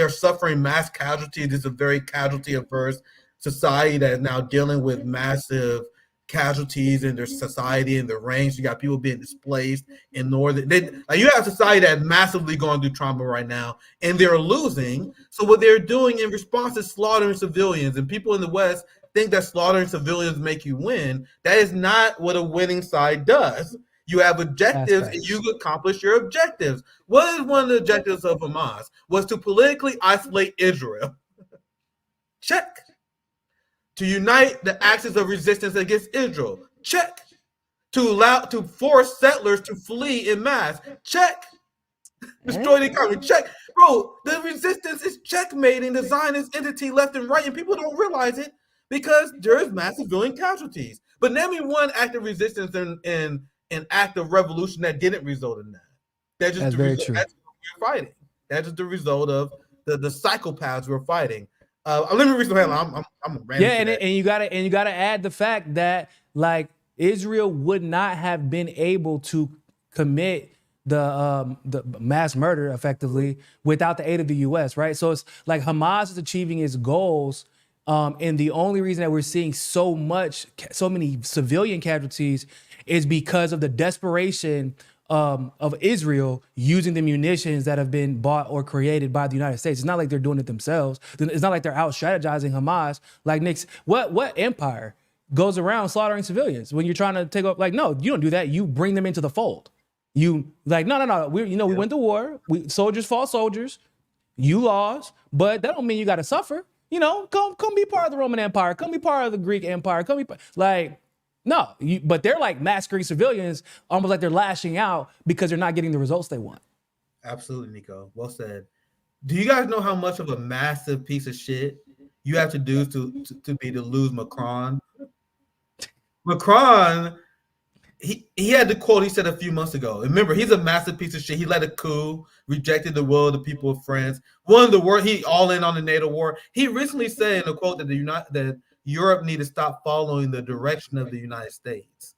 suffering mass casualties. It's a very casualty-averse society that is now dealing with massive casualties in their society and their range. You got people being displaced in northern. You have a society that's massively going through trauma right now, and they're losing. So what they're doing in response is slaughtering civilians. And people in the West think that slaughtering civilians make you win. That is not what a winning side does. You have objectives and you accomplish your objectives. What is one of the objectives of Hamas? Was to politically isolate Israel. Check. To unite the axis of resistance against Israel. Check. To force settlers to flee en masse. Check. Destroy the economy. Check. Bro, the resistance is checkmating the Zionist entity left and right, and people don't realize it because there is massive civilian casualties. But name me one act of resistance and an act of revolution that didn't result in that. That's very true. That's what we're fighting. That's just the result of the psychopaths we're fighting. Let me read some headlines. I'm and you gotta add the fact that like Israel would not have been able to commit the mass murder effectively without the aid of the U.S. Right? So it's like Hamas is achieving its goals, and the only reason that we're seeing so many civilian casualties is because of the desperation of Israel using the munitions that have been bought or created by the United States. It's not like they're doing it themselves. It's not like they're out strategizing Hamas. Like Nick's, what empire goes around slaughtering civilians when you're trying to take over? Like, no, you don't do that. You bring them into the fold. You like, no. We went to war. Soldiers fought soldiers. You lost, but that don't mean you got to suffer. Come be part of the Roman Empire. Come be part of the Greek Empire. No, but they're like massacring civilians, almost like they're lashing out because they're not getting the results they want. Absolutely, Niko. Well said. Do you guys know how much of a massive piece of shit you have to do to lose Macron? Macron, he had the quote he said a few months ago. Remember, he's a massive piece of shit. He led a coup, rejected the will of the people of France. Won the war. He all in on the NATO war. He recently said in a quote that Europe need to stop following the direction of the United States.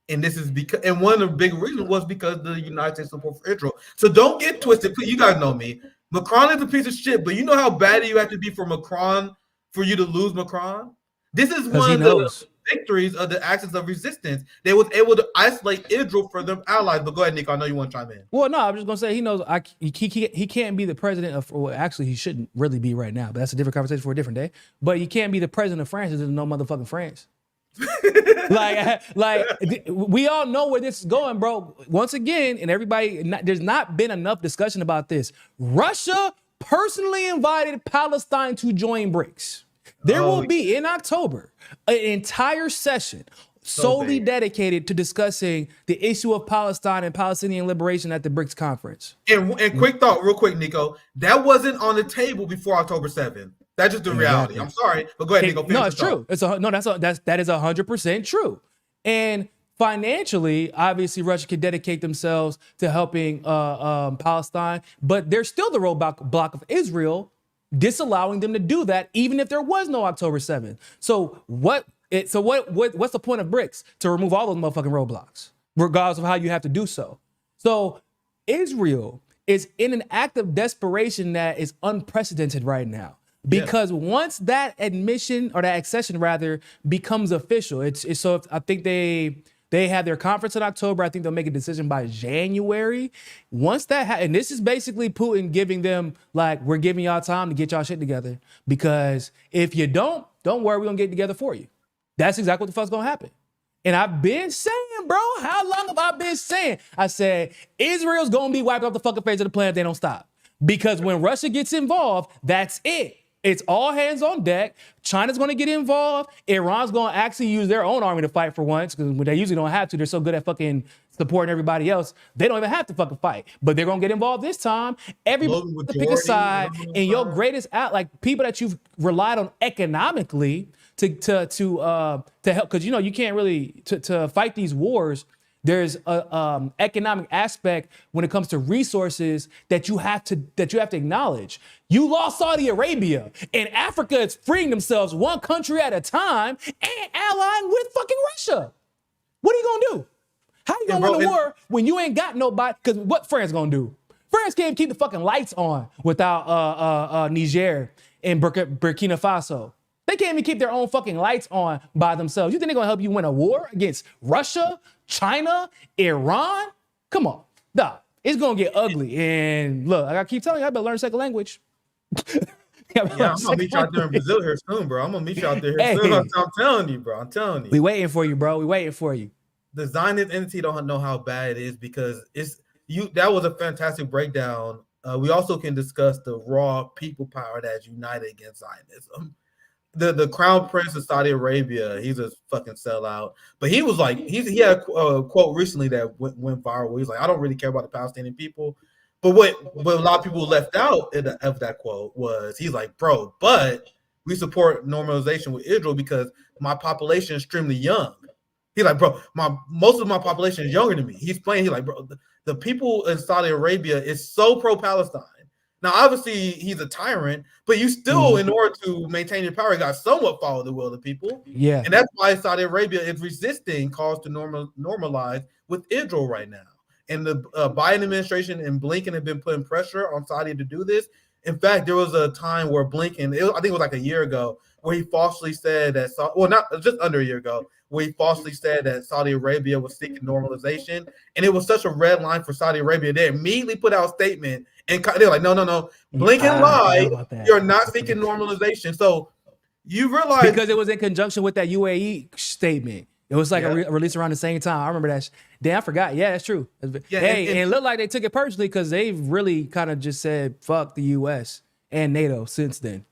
And this is because, and one of the big reasons was because the United States support for Israel. So don't get twisted. Please, you guys know me. Macron is a piece of shit, but you know how bad you have to be for Macron for you to lose Macron? This is one of the victories of the axis of resistance. They was able to isolate Israel for their allies. But go ahead, Nick. I know you want to chime in. Well, no, I'm just gonna say he knows he can't be the president of. Well, actually, he shouldn't really be right now. But that's a different conversation for a different day. But you can't be the president of France. There's no motherfucking France. like we all know where this is going, bro. Once again, and everybody, there's not been enough discussion about this. Russia personally invited Palestine to join BRICS. There will be in October an entire session solely dedicated to discussing the issue of Palestine and Palestinian liberation at the BRICS conference. And quick thought, real quick, Niko, that wasn't on the table before October 7th. That's just the reality. I'm sorry, but go ahead, Niko. No, it's true. That is 100% true. And financially, obviously, Russia can dedicate themselves to helping Palestine, but there's still the roadblock of Israel disallowing them to do that, even if there was no October 7th. So what's the point of BRICS? To remove all those motherfucking roadblocks, regardless of how you have to do so. So Israel is in an act of desperation that is unprecedented right now. Because once that admission or that accession rather becomes official, I think they have their conference in October. I think they'll make a decision by January. Once that and this is basically Putin giving them like, we're giving y'all time to get y'all shit together. Because if you don't worry, we're gonna get together for you. That's exactly what the fuck's gonna happen. And I've been saying, bro, how long have I been saying? I said Israel's gonna be wiped off the fucking face of the planet if they don't stop. Because when Russia gets involved, that's it. It's all hands on deck. China's going to get involved. Iran's going to actually use their own army to fight for once, because they usually don't have to. They're so good at fucking supporting everybody else. They don't even have to fucking fight. But they're going to get involved this time. Everybody to pick a side. And your greatest like people that you've relied on economically to help, because you can't really to fight these wars. There's a economic aspect when it comes to resources that you have to acknowledge. You lost Saudi Arabia, and Africa is freeing themselves one country at a time and allying with fucking Russia. What are you gonna do? How you gonna win a war when you ain't got nobody? Because what France gonna do? France can't keep the fucking lights on without Niger and Burkina Faso. They can't even keep their own fucking lights on by themselves. You think they're gonna help you win a war against Russia, China, Iran? Come on, dog. It's gonna get ugly. And look, I gotta keep telling you, I better learn second language. I'm gonna meet you out there in Brazil here soon, bro. I'm gonna meet you out there here soon. I'm telling you, bro. I'm telling you. We waiting for you, bro. We waiting for you. The Zionist entity don't know how bad it is because that was a fantastic breakdown. We also can discuss the raw people power that's united against Zionism. The crown prince of Saudi Arabia, he's a fucking sellout. But he was like, he had a quote recently that went viral. He's like, I don't really care about the Palestinian people. But what a lot of people left out of that quote was, he's like, bro, but we support normalization with Israel because my population is extremely young. He's like, bro, most of my population is younger than me. He's like, bro, the people in Saudi Arabia is so pro-Palestine. Now, obviously, he's a tyrant, but you still, in order to maintain your power, you got to somewhat follow the will of the people. Yeah. And that's why Saudi Arabia is resisting calls to normalize with Israel right now. And the Biden administration and Blinken have been putting pressure on Saudi to do this. In fact, there was a time where Blinken, I think it was like a year ago, where he falsely said that, not just under a year ago, where he falsely said that Saudi Arabia was seeking normalization. And it was such a red line for Saudi Arabia. They immediately put out a statement and they're like, no. Blinken lied. You're not seeking normalization. So you realize. Because it was in conjunction with that UAE statement. It was like a release around the same time. I remember that. Damn, I forgot. Yeah, that's true. Yeah, and it looked like they took it personally because they've really kind of just said, fuck the US and NATO since then.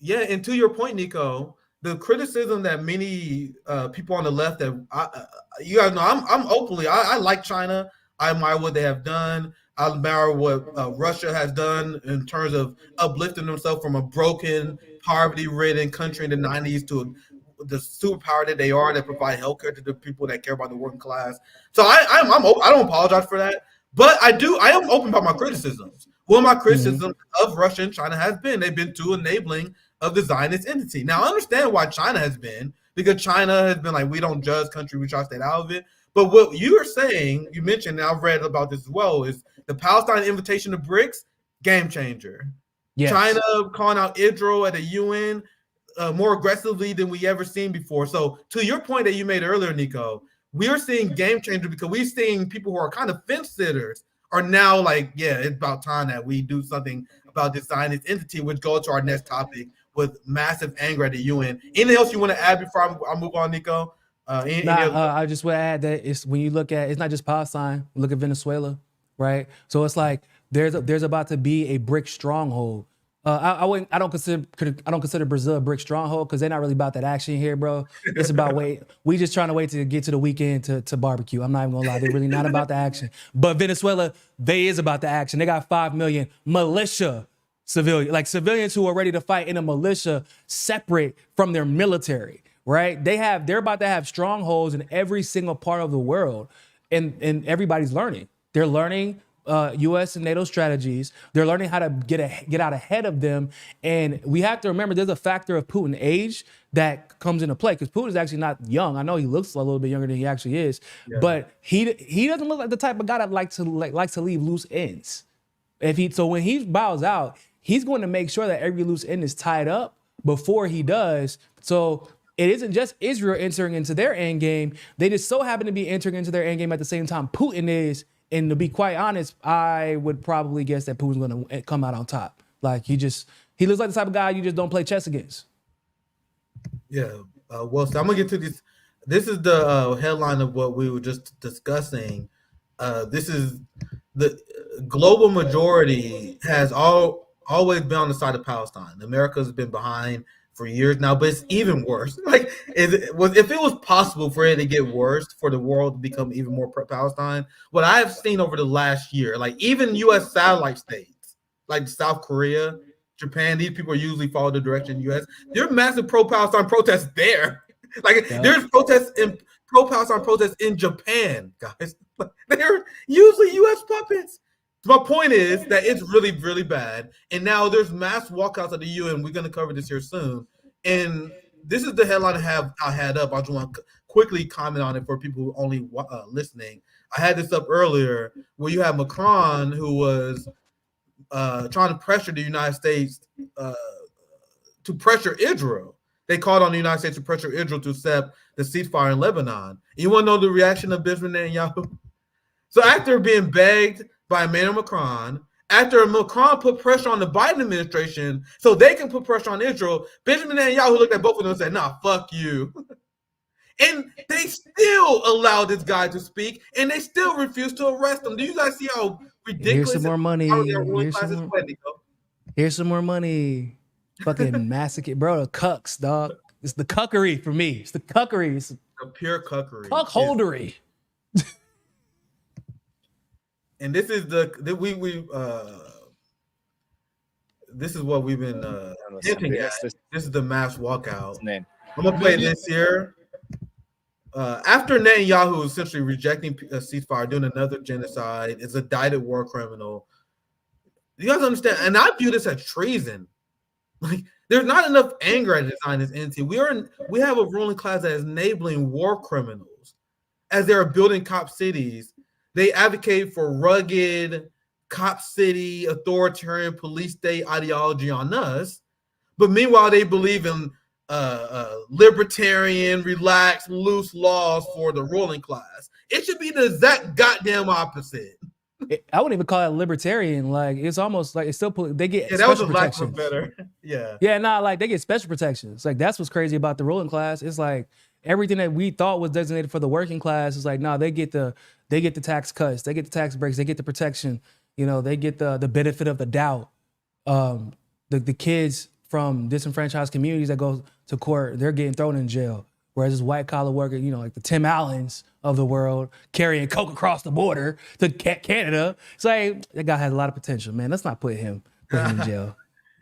Yeah, and to your point, Niko, the criticism that many people on the left that you guys know, I'm openly, I like China. I admire what they have done. I admire what Russia has done in terms of uplifting themselves from a broken, poverty-ridden country in the 90s to the superpower that they are that provide healthcare to the people that care about the working class. So I don't apologize for that, but I am open about my criticisms. One of my criticisms of Russia and China has been they've been too enabling of the Zionist entity. Now I understand why China has been, because China has been like, we don't judge country, we try to stay out of it. But what you are saying, you mentioned, and I've read about this as well, is the Palestine invitation to BRICS, game changer. Yes. China calling out Israel at the UN more aggressively than we ever seen before. So to your point that you made earlier, Niko, we are seeing game changer because we're seeing people who are kind of fence sitters are now like, yeah, it's about time that we do something about this Zionist entity, which goes to our next topic with massive anger at the UN. Anything else you want to add before I move on, Niko? I just would add that it's when you look at, it's not just Palestine, look at Venezuela, right? So it's like there's about to be a BRIC stronghold I don't consider Brazil a brick stronghold because they're not really about that action here, bro. It's about we just trying to wait to get to the weekend to barbecue. I'm not even gonna lie, they're really not about the action. But Venezuela, they is about the action. They got 5 million militia civilians who are ready to fight in a militia separate from their military, right? They're about to have strongholds in every single part of the world, and everybody's learning. They're learning U.S. and NATO strategies. They're learning how to get out ahead of them. And we have to remember there's a factor of Putin's age that comes into play because Putin is actually not young. I know he looks a little bit younger than he actually is, but he doesn't look like the type of guy that likes to leave loose ends. So when he bows out, he's going to make sure that every loose end is tied up before he does. So it isn't just Israel entering into their end game. They just so happen to be entering into their end game at the same time Putin is. And to be quite honest, I would probably guess that Putin's going to come out on top. Like he looks like the type of guy you just don't play chess against. Yeah. Well, so I'm gonna get to this. This is the headline of what we were just discussing. This is the global majority has always been on the side of Palestine. America's been behind for years now, but it's even worse. Like, if it was possible for it to get worse, for the world to become even more pro-Palestine, what I have seen over the last year, like even U.S. satellite states, like South Korea, Japan, these people usually follow the direction of the U.S. There are massive pro-Palestine protests there. Like there's pro-Palestine protests in Japan, guys. They're usually U.S. puppets. My point is that it's really, really bad. And now there's mass walkouts at the UN. We're going to cover this here soon. And this is the headline I had up. I just want to quickly comment on it for people who only listening. I had this up earlier where you have Macron who was trying to pressure the United States to pressure Israel. They called on the United States to pressure Israel to accept the ceasefire in Lebanon. You want to know the reaction of Benjamin Netanyahu? So after being begged by Emmanuel Macron, after Macron put pressure on the Biden administration so they can put pressure on Israel, Benjamin Netanyahu looked at both of them and said, nah, fuck you. And they still allowed this guy to speak, and they still refused to arrest him. Do you guys see how ridiculous? Here's some more money. Here's some more money. Fucking massacre, bro. The cucks, dog. It's the cuckery for me. It's the cuckery. It's the pure cuckery. Cuckoldery. And this is this is what we've been hinting at. This is the mass walkout. I'm gonna play this here. After Netanyahu essentially rejecting a ceasefire, doing another genocide, is a indicted war criminal. You guys understand? And I view this as treason. Like, there's not enough anger at the Zionist entity. We have a ruling class that is enabling war criminals as they are building cop cities. They advocate for rugged cop city, authoritarian police state ideology on us. But meanwhile, they believe in libertarian, relaxed, loose laws for the ruling class. It should be the exact goddamn opposite. I wouldn't even call it libertarian. Like, it's almost like it's still they get that was a lack of better. Like they get special protections. Like, that's what's crazy about the ruling class. It's like everything that we thought was designated for the working class is like, no, they get the tax cuts, they get the tax breaks, they get the protection. You know, they get the benefit of the doubt. The kids from disenfranchised communities that go to court, they're getting thrown in jail. Whereas this white collar worker, you know, like the Tim Allens of the world, carrying coke across the border to Canada. It's like, that guy has a lot of potential, man. Let's not put him in jail.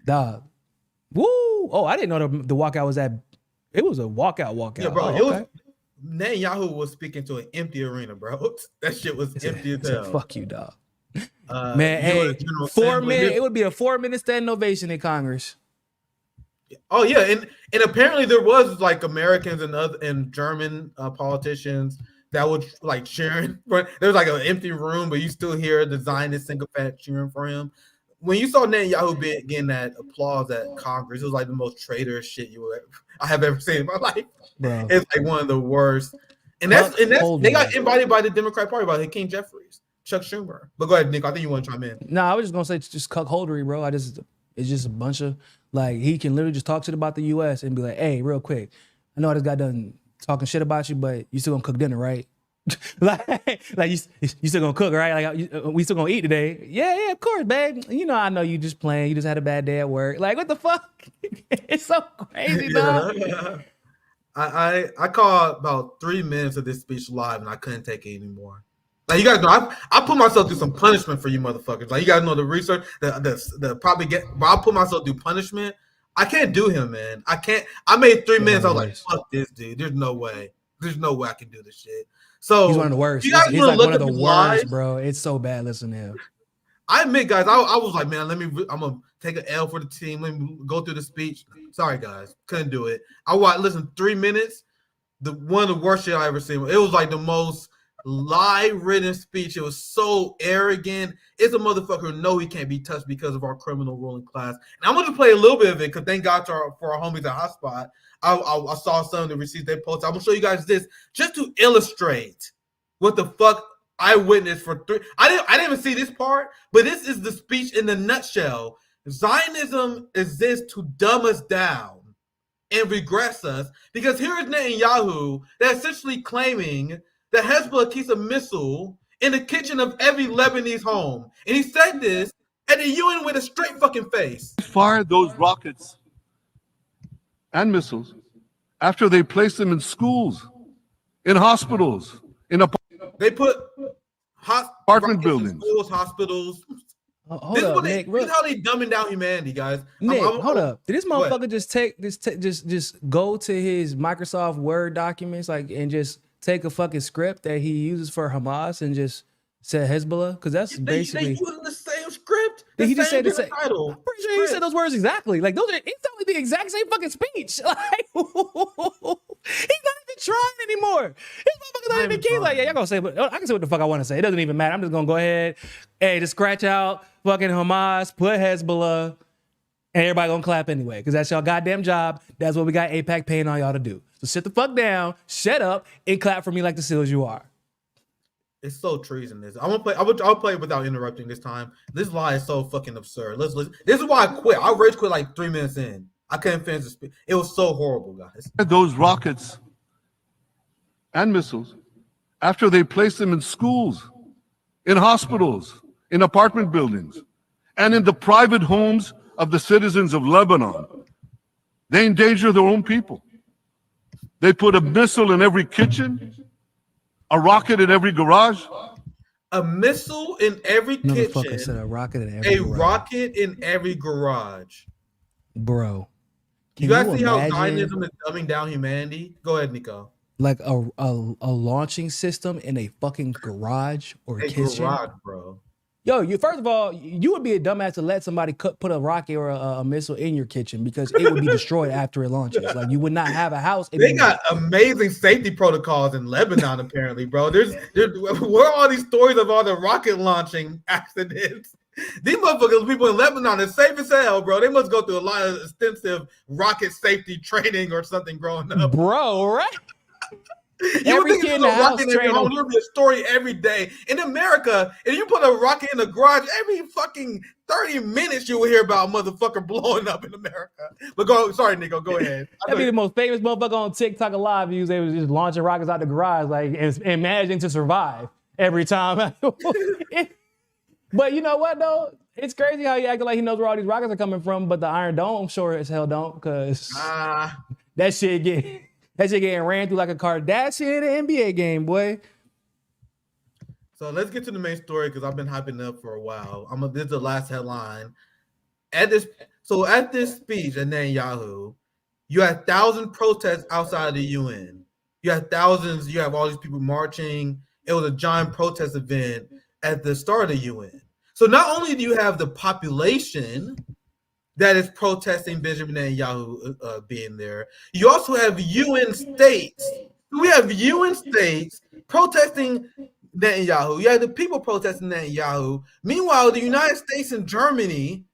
Dog. Woo! Oh, I didn't know the walkout was that. It was a walkout. Yeah, bro. Netanyahu was speaking to an empty arena, bro. That shit was empty as hell. Fuck you, dog. Man, hey, 4 minutes. It would be a 4-minute standing ovation in Congress. Oh yeah, and apparently there was like Americans and German politicians that would like cheering. There was like an empty room, but you still hear the Zionist sycophant cheering for him. When you saw Netanyahu getting that applause at Congress, it was like the most traitorous shit I have ever seen in my life. Bro. It's like one of the worst. And that's they got invited by the Democrat Party, by King Jeffries, Chuck Schumer. But go ahead, Nick. I think you want to chime in. No, I was just gonna say it's just cuckoldery, bro. It's just a bunch of, like, he can literally just talk shit about the U.S. and be like, hey, real quick, I know this guy done talking shit about you, but you still gonna cook dinner, right? like you still gonna cook, right? Like we still gonna eat today? Yeah, of course, babe. You know, I know you just playing. You just had a bad day at work. Like, what the fuck? It's so crazy, dog. I caught about 3 minutes of this speech live, and I couldn't take it anymore. Like, you guys know, I put myself through some punishment for you motherfuckers. Like, you guys know the research, the probably get. But I put myself through punishment. I can't do him, man. I can't. I made 3 minutes. I was like, fuck this dude. There's no way. There's no way I can do this shit. So he's one of the worst. He's like one of the worst, bro. It's so bad. Listen to him. I admit, guys, I was like, man, I'm gonna take an L for the team. Let me go through the speech. Sorry, guys, couldn't do it. Listen, 3 minutes. One of the worst shit I ever seen. It was like the most lie-ridden speech. It was so arrogant. It's a motherfucker who know he can't be touched because of our criminal ruling class. And I'm gonna play a little bit of it because thank God for our homies at Hotspot. I saw some of the receipts they posted. I'm gonna show you guys this just to illustrate what the fuck I witnessed for 3. I didn't even see this part, but this is the speech in the nutshell. Zionism exists to dumb us down and regress us because here is Netanyahu that's essentially claiming that Hezbollah keeps a missile in the kitchen of every Lebanese home. And he said this at the UN with a straight fucking face. Fire those rockets and missiles after they place them in schools, in hospitals, they put apartment buildings, schools, hospitals. Hold up, Nick. This is how they dumbing down humanity, guys. Nick, hold up. Did this motherfucker just go to his Microsoft Word documents and just take a fucking script that he uses for Hamas and just said Hezbollah? Because that's basically they using the same script. He just said the same title. I'm pretty sure he said those words exactly. Like those are instantly the exact same fucking speech. Like he's not even trying anymore. His motherfucker not even key. Like, yeah, y'all gonna say, but I can say what the fuck I want to say. It doesn't even matter. I'm just gonna go ahead, just scratch out fucking Hamas, put Hezbollah, and everybody gonna clap anyway. Because that's y'all goddamn job. That's what we got AIPAC paying on y'all to do. So sit the fuck down, shut up, and clap for me like the seals you are. It's so treasonous. I'll play it without interrupting this time. This lie is so fucking absurd. Let's listen. This is why I quit. I rage quit like 3 minutes in. I couldn't finish the speech. It was so horrible, guys. those rockets and missiles after they place them in schools, in hospitals, in apartment buildings, and in the private homes of the citizens of Lebanon. They endanger their own people. They put a missile in every kitchen, a rocket in every garage. A missile in every kitchen. Said a rocket in every garage. Rocket in every garage. Bro. You guys see how Zionism is dumbing down humanity? Go ahead, Niko. Like a launching system in a fucking garage or kitchen. Garage, bro. Yo, first of all, you would be a dumbass to let somebody put a rocket or a missile in your kitchen because it would be destroyed after it launches. Like you would not have a house. They got amazing safety protocols in Lebanon, apparently, bro. Where are all these stories of all the rocket launching accidents? These motherfuckers, people in Lebanon, are safe as hell, bro. They must go through a lot of extensive rocket safety training or something growing up, bro. Right? Every kid in the house trained on. There'll be a story every day in America. If you put a rocket in the garage, every fucking 30 minutes you will hear about a motherfucker blowing up in America. But sorry, Niko, go ahead. That'd be the most famous motherfucker on TikTok alive. They was just launching rockets out the garage, like and managing to survive every time. But you know what though? It's crazy how he acting like he knows where all these rockets are coming from, but the Iron Dome sure as hell don't, because that shit getting ran through like a Kardashian in an NBA game, boy. So let's get to the main story because I've been hyping up for a while. This is the last headline. At this speech at Netanyahu, you had 1,000 protests outside of the UN. You had thousands. You have all these people marching. It was a giant protest event at the start of the UN. So not only do you have the population that is protesting Benjamin Netanyahu being there, you also have UN states. We have UN states protesting Netanyahu. You have the people protesting Netanyahu. Meanwhile, the United States and Germany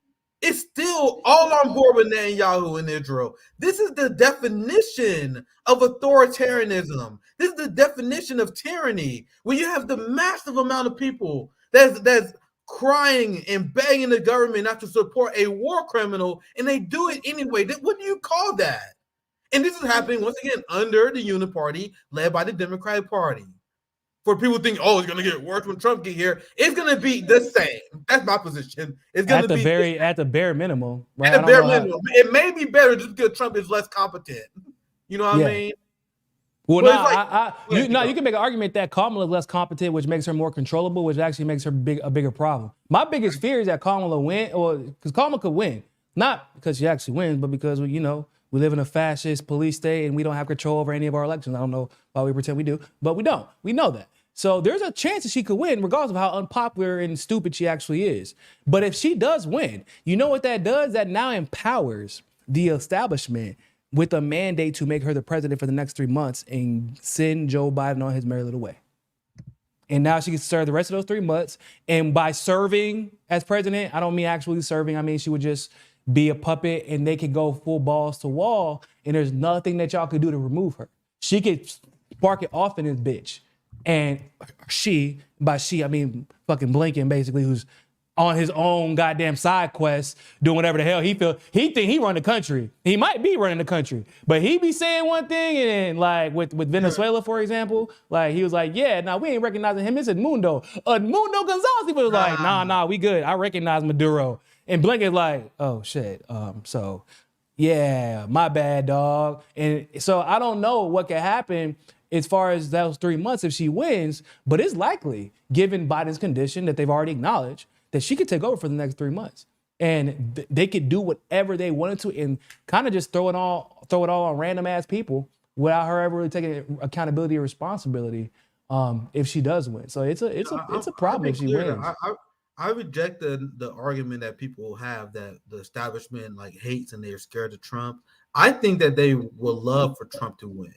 is still all on board with Netanyahu in Israel. This is the definition of authoritarianism. This is the definition of tyranny, where you have the massive amount of people that's crying and begging the government not to support a war criminal, and they do it anyway. What do you call that? And this is happening once again under the Uniparty led by the Democratic Party. for people to think, oh, it's gonna get worse when Trump get here. It's gonna be the same. That's my position. It's gonna be at the bare minimum. Right? At the bare minimum. It may be better just because Trump is less competent. You know what I mean? Well, you can make an argument that Kamala is less competent, which makes her more controllable, which actually makes her a bigger problem. My biggest fear is that Kamala win, or because Kamala could win, not because she actually wins, but because we live in a fascist police state and we don't have control over any of our elections. I don't know why we pretend we do, but we don't. We know that. So there's a chance that she could win, regardless of how unpopular and stupid she actually is. But if she does win, you know what that does? That now empowers the establishment with a mandate to make her the president for the next 3 months and send Joe Biden on his merry little way. And now she can serve the rest of those 3 months. And by serving as president, I don't mean actually serving. I mean, she would just be a puppet and they could go full balls to wall. And there's nothing that y'all could do to remove her. She could spark it off in this bitch. And by she, I mean fucking Blinken, basically, who's on his own goddamn side quest, doing whatever the hell he feel. He think he run the country. He might be running the country, but he be saying one thing, and then like with Venezuela, for example, like he was like, yeah, nah, we ain't recognizing him. It's Edmundo. Edmundo Gonzalez. He was like, nah, we good. I recognize Maduro. And Blinken's like, oh shit. So yeah, my bad, dog. And so I don't know what could happen as far as those 3 months if she wins, but it's likely, given Biden's condition that they've already acknowledged, that she could take over for the next 3 months. And they could do whatever they wanted to and kind of just throw it all on random ass people without her ever really taking accountability or responsibility if she does win. So it's a problem if she wins. I reject the argument that people have that the establishment like hates and they're scared of Trump. I think that they would love for Trump to win.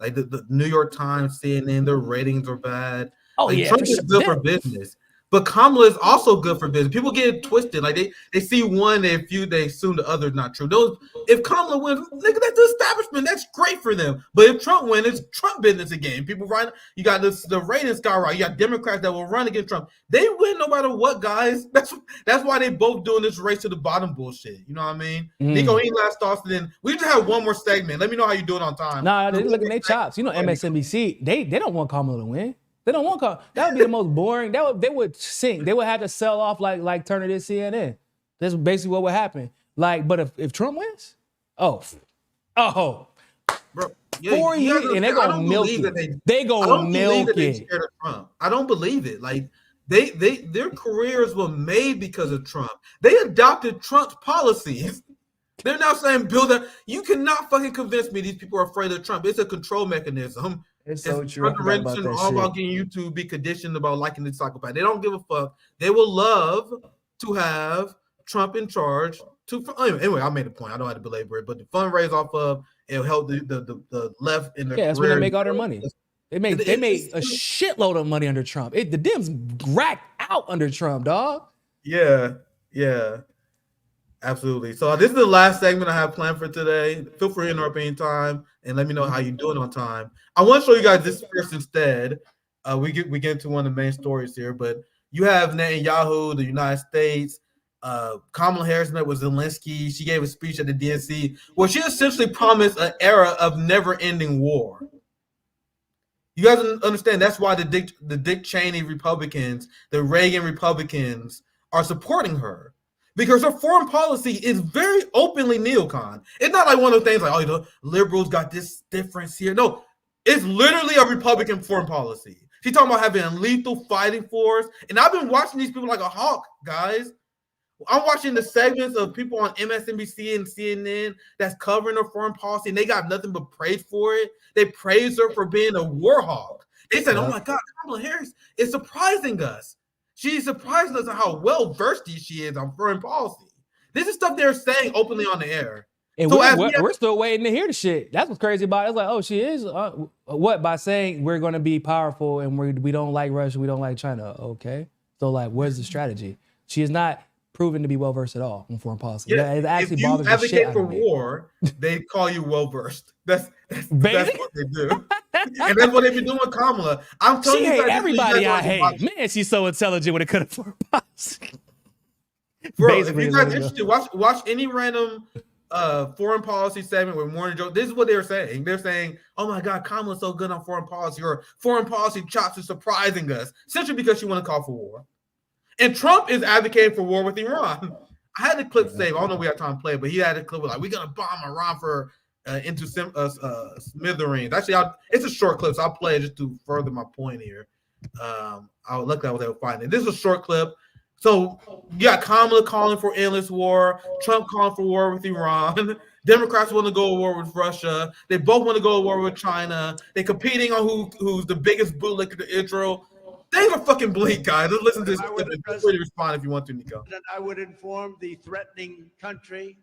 Like the New York Times, CNN, their ratings are bad. Oh, like, yeah, Trump is good for business. But Kamala is also good for business. People get it twisted. Like they see one, they assume the other is not true. If Kamala wins, look at that, the establishment. That's great for them. But if Trump wins, it's Trump business again. People you got the ratings skyrocket. You got Democrats that will run against Trump. They win no matter what, guys. That's why they both doing this race to the bottom bullshit. You know what I mean? Niko, any last thoughts? Then we just have one more segment. Let me know how you doing on time. Nah, they looking their chops. MSNBC, they don't want Kamala to win. They don't want Kamala. That would be the most boring. They would sink. They would have to sell off like Turner did CNN. That's basically what would happen. Like, but if Trump wins, bro, 4 years, and they're gonna milk it. They gonna milk it. I don't believe it. Like their careers were made because of Trump. They adopted Trump's policies. They're now saying, you cannot fucking convince me these people are afraid of Trump. It's a control mechanism. It's so true. About getting you to be conditioned about liking the psychopath. They don't give a fuck. They will love to have Trump in charge. Anyway, I made a point. I don't have to belabor it, but the fundraise off of it'll help the left in the that's where they make all their money. They made a shitload of money under Trump. The Dems racked out under Trump, dog. Yeah. Absolutely. So this is the last segment I have planned for today. Feel free to interrupt anytime and let me know how you're doing on time. I want to show you guys this first instead. We get into one of the main stories here, but you have Netanyahu, the United States. Kamala Harris met with Zelensky. She gave a speech at the DNC where she essentially promised an era of never-ending war. You guys understand that's why the Dick Cheney Republicans, the Reagan Republicans are supporting her. Because her foreign policy is very openly neocon. It's not like one of the things like, the liberals got this difference here. No, it's literally a Republican foreign policy. She's talking about having a lethal fighting force. And I've been watching these people like a hawk, guys. I'm watching the segments of people on MSNBC and CNN that's covering her foreign policy, and they got nothing but praise for it. They praise her for being a war hawk. They said, oh my God, Kamala Harris is surprising us. She's surprising us on how well-versed she is on foreign policy. This is stuff they're saying openly on the air. And so we're still waiting to hear the shit. That's what's crazy about it. It's like, oh, she is? What? By saying we're going to be powerful and we don't like Russia, we don't like China. Okay. So, like, where's the strategy? She is not proven to be well-versed at all in foreign policy. Yeah, it actually bothers the shit out of me. If you advocate for war, they call you well-versed. That's what they do. And that's what they've been doing with Kamala. I'm telling you, she hate everybody I hate. Man, she's so intelligent when it comes to foreign policy. Bro, if you guys interested, watch any random foreign policy segment with Morning Joe. This is what they were saying. They're saying, "Oh my God, Kamala's so good on foreign policy, or foreign policy chops are surprising us," essentially because she want to call for war. And Trump is advocating for war with Iran. I had the clip saved. I don't know if we have time to play, but he had a clip like, "We're gonna bomb Iran for into smithereens." Actually, it's a short clip, so I'll play it just to further my point here. I'll look at what they were finding. This is a short clip. So you got Kamala calling for endless war, Trump calling for war with Iran. Democrats want to go to war with Russia. They both want to go to war with China. They're competing on who's the biggest bootlicker to Israel. Things are fucking bleak, guys. Let's listen to this clip and feel free to respond if you want to, Niko. I would inform the threatening country,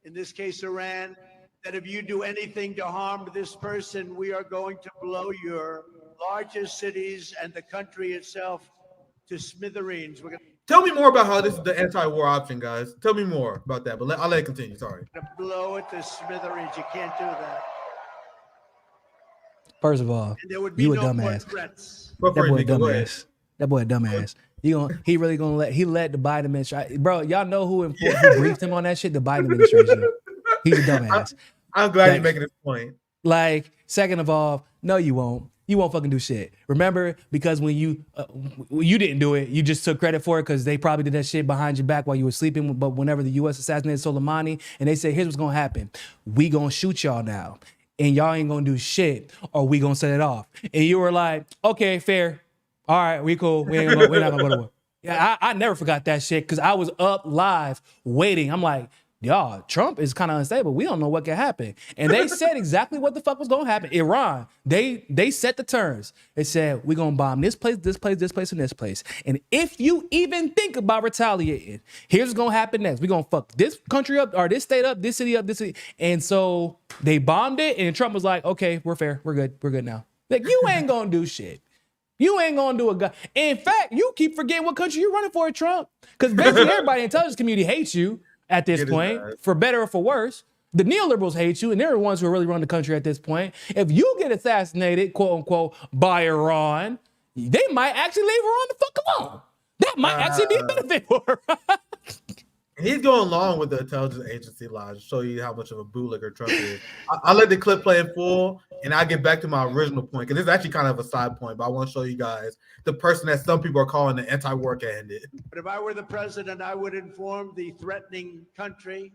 in this case Iran, that if you do anything to harm this person, we are going to blow your largest cities and the country itself to smithereens. We're going Tell me more about how this is the anti-war option, guys. Tell me more about that, but I'll let it continue. Sorry. to blow it to smithereens. You can't do that. First of all, And there would be you a no more dumbass. threats. But That for boy a Niko, go ahead. dumbass. That boy a dumbass. He really gonna let the Biden administration, bro. Y'all know who briefed him on that shit? The Biden administration. He's a dumbass. I'm glad Like- you're making this point. Like, second of all, no, you won't. You won't fucking do shit. Remember, because when you didn't do it, you just took credit for it because they probably did that shit behind your back while you were sleeping. But whenever the U.S. assassinated Soleimani, and they said, "Here's what's gonna happen: we gonna shoot y'all now, and y'all ain't gonna do shit, or we gonna set it off." And you were like, "Okay, fair. All right, we cool. We're not gonna go to war." Yeah, I never forgot that shit because I was up live waiting. I'm like, y'all, Trump is kind of unstable. We don't know what can happen. And they said exactly what the fuck was going to happen. Iran, they set the terms. They said, we're going to bomb this place, this place, this place, and this place. And if you even think about retaliating, here's what's going to happen next. We're going to fuck this country up, or this state up, this city up, this city. And so they bombed it, and Trump was like, okay, we're fair. We're good. We're good now. Like, you ain't going to do shit. You ain't gonna do a guy. In fact, you keep forgetting what country you're running for, Trump. Because basically everybody in the intelligence community hates you at this point, for better or for worse. The neoliberals hate you, and they're the ones who are really running the country at this point. If you get assassinated, quote unquote, by Iran, they might actually leave Iran the fuck alone. That might actually be a benefit for Iran. He's going along with the intelligence agency lies to show you how much of a bootlicker Trump is. I'll let the clip play in full, and I'll get back to my original point, because this is actually kind of a side point, but I want to show you guys the person that some people are calling the anti-war candidate. But if I were the president, I would inform the threatening country,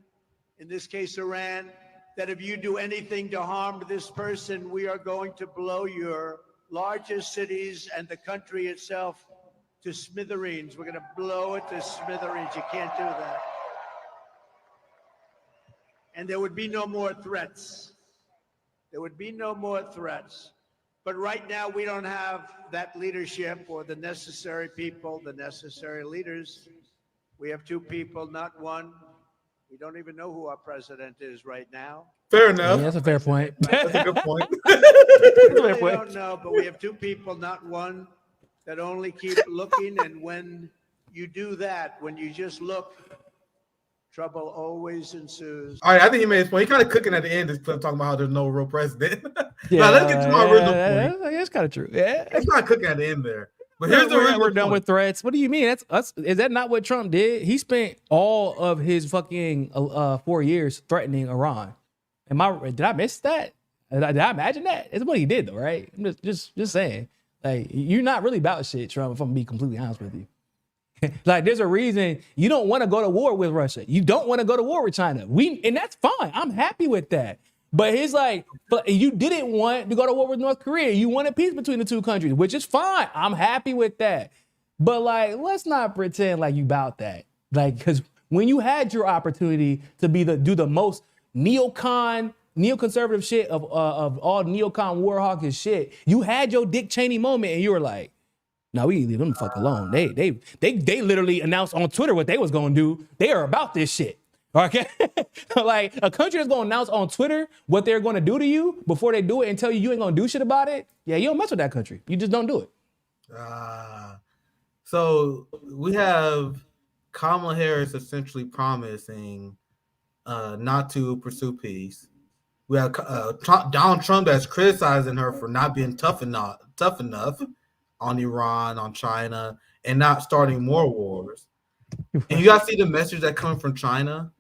in this case Iran, that if you do anything to harm this person, we are going to blow your largest cities and the country itself to smithereens. We're going to blow it to smithereens. You can't do that. And there would be no more threats. There would be no more threats. But right now, we don't have that leadership or the necessary people, the necessary leaders. We have two people, not one. We don't even know who our president is right now. Fair enough. Yeah, that's a fair point. That's a good point. We really don't know, but we have two people, not one, that only keep looking. And when you do that, when you just look, trouble always ensues. All right, I think he made his point. He kind of cooking at the end, this clip talking about how there's no real president. Now, let's get to my original point. That's kind of true. Yeah. It's not cooking at the end there. But here's the original We're done point. with threats. What do you mean? That's us. Is that not what Trump did? He spent all of his fucking 4 years threatening Iran. Did I miss that? Did I imagine that? It's what he did, though, right? I'm just saying. Like, you're not really about shit, Trump, if I'm gonna be completely honest with you. Like, there's a reason you don't want to go to war with Russia. You don't want to go to war with China. And that's fine. I'm happy with that. But it's like, but you didn't want to go to war with North Korea. You wanted peace between the two countries, which is fine. I'm happy with that. But like, let's not pretend like you about that. Like, because when you had your opportunity to do the most neoconservative shit of all neocon war hawkish shit, you had your Dick Cheney moment, and you were like, no, we leave them the fuck alone. They literally announced on Twitter what they was gonna do. They are about this shit. Okay? Like, a country that's gonna announce on Twitter what they're gonna do to you before they do it and tell you ain't gonna do shit about it. Yeah, you don't mess with that country. You just don't do it. So we have Kamala Harris essentially promising not to pursue peace. We have Donald Trump that's criticizing her for not being tough enough on Iran, on China, and not starting more wars. And you guys see the message that coming from China.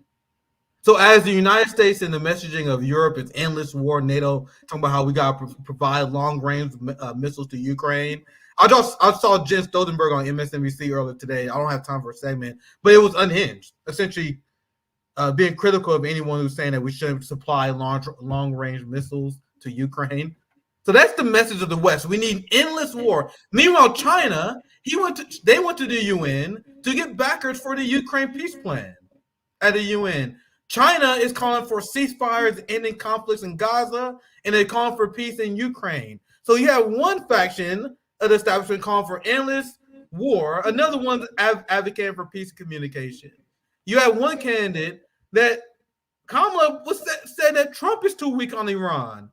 So as the United States and the messaging of Europe is endless war, NATO talking about how we got to provide long-range missiles to Ukraine. I saw Jen Stoltenberg on MSNBC earlier today. I don't have time for a segment, but it was unhinged, essentially being critical of anyone who's saying that we shouldn't supply long-range missiles to Ukraine. So that's the message of the West. We need endless war. Meanwhile, China, they went to the UN to get backers for the Ukraine peace plan at the UN. China is calling for ceasefires, ending conflicts in Gaza, and they're calling for peace in Ukraine. So you have one faction of the establishment calling for endless war, another one advocating for peace and communication. You have one candidate that Kamala said that Trump is too weak on Iran.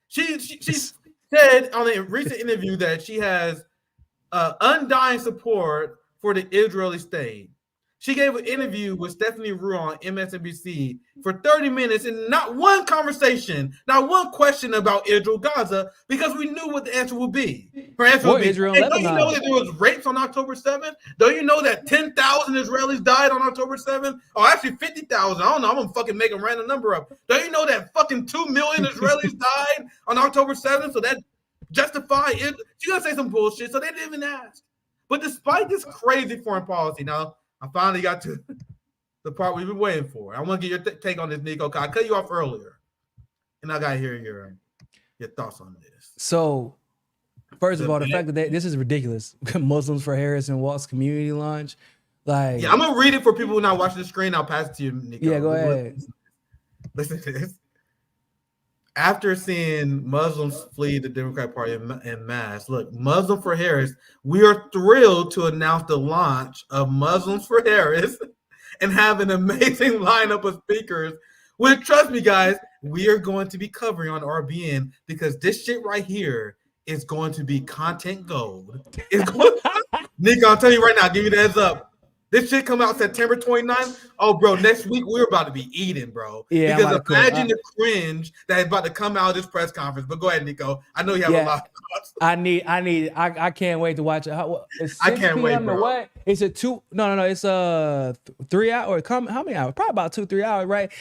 She said on a recent interview that she has undying support for the Israeli state. She gave an interview with Stephanie Rue on MSNBC for 30 minutes and not one conversation, not one question about Israel, Gaza, because we knew what the answer would be. Her answer would be, Israel, hey, don't you know that there was rapes on October 7th? Don't you know that 10,000 Israelis died on October 7th? Oh, actually 50,000. I don't know. I'm going to fucking make a random number up. Don't you know that fucking 2 million Israelis died on October 7th? So that justifies it. She's going to say some bullshit, so they didn't even ask. But despite this crazy foreign policy, now, I finally got to the part we've been waiting for. I want to get your take on this, Niko. I cut you off earlier, and I got to hear your thoughts on this. So, first of all, the fact that this is ridiculous. Muslims for Harris and Walt's community launch. Like, yeah, I'm going to read it for people who are not watching the screen. I'll pass it to you, Niko. Yeah, go ahead. Listen to this. After seeing Muslims flee the Democratic Party en masse, look, Muslim for Harris, we are thrilled to announce the launch of Muslims for Harris and have an amazing lineup of speakers, which, trust me, guys, we are going to be covering on RBN because this shit right here is going to be content gold. Niko, I'll tell you right now, give you the heads up. This shit come out September 29th. Oh, bro, next week we're about to be eating, bro. Yeah, because imagine the cringe that is about to come out of this press conference. But go ahead, Niko. I know you have a lot of thoughts. I can't wait to watch it. I can't wait, bro. What? It's a 2. No. It's a 3 hour. How many hours? Probably about 2-3 hours, right?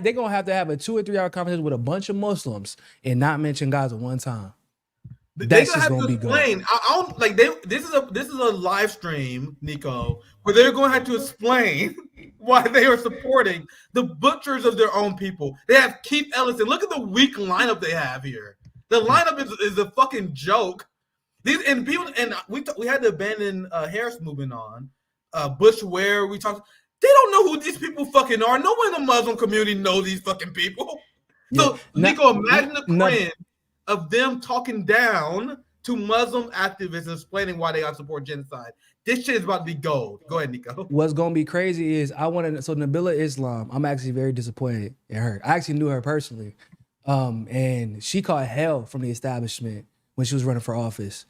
They're gonna have to have a 2 or 3 hour conversation with a bunch of Muslims and not mention Gaza one time. They're gonna have to explain. I don't like this is a live stream, Niko, where they're going to have to explain why they are supporting the butchers of their own people. They have Keith Ellison. Look at the weak lineup they have here. The lineup is a fucking joke. We had the abandon Harris movement on. Bush Ware, we talked. They don't know who these people fucking are. No one in the Muslim community knows these fucking people. So, Niko, imagine the cringe of them talking down to Muslim activists and explaining why they got to support genocide. This shit is about to be gold. Go ahead, Niko. What's gonna be crazy is so Nabila Islam, I'm actually very disappointed in her. I actually knew her personally. And she caught hell from the establishment when she was running for office.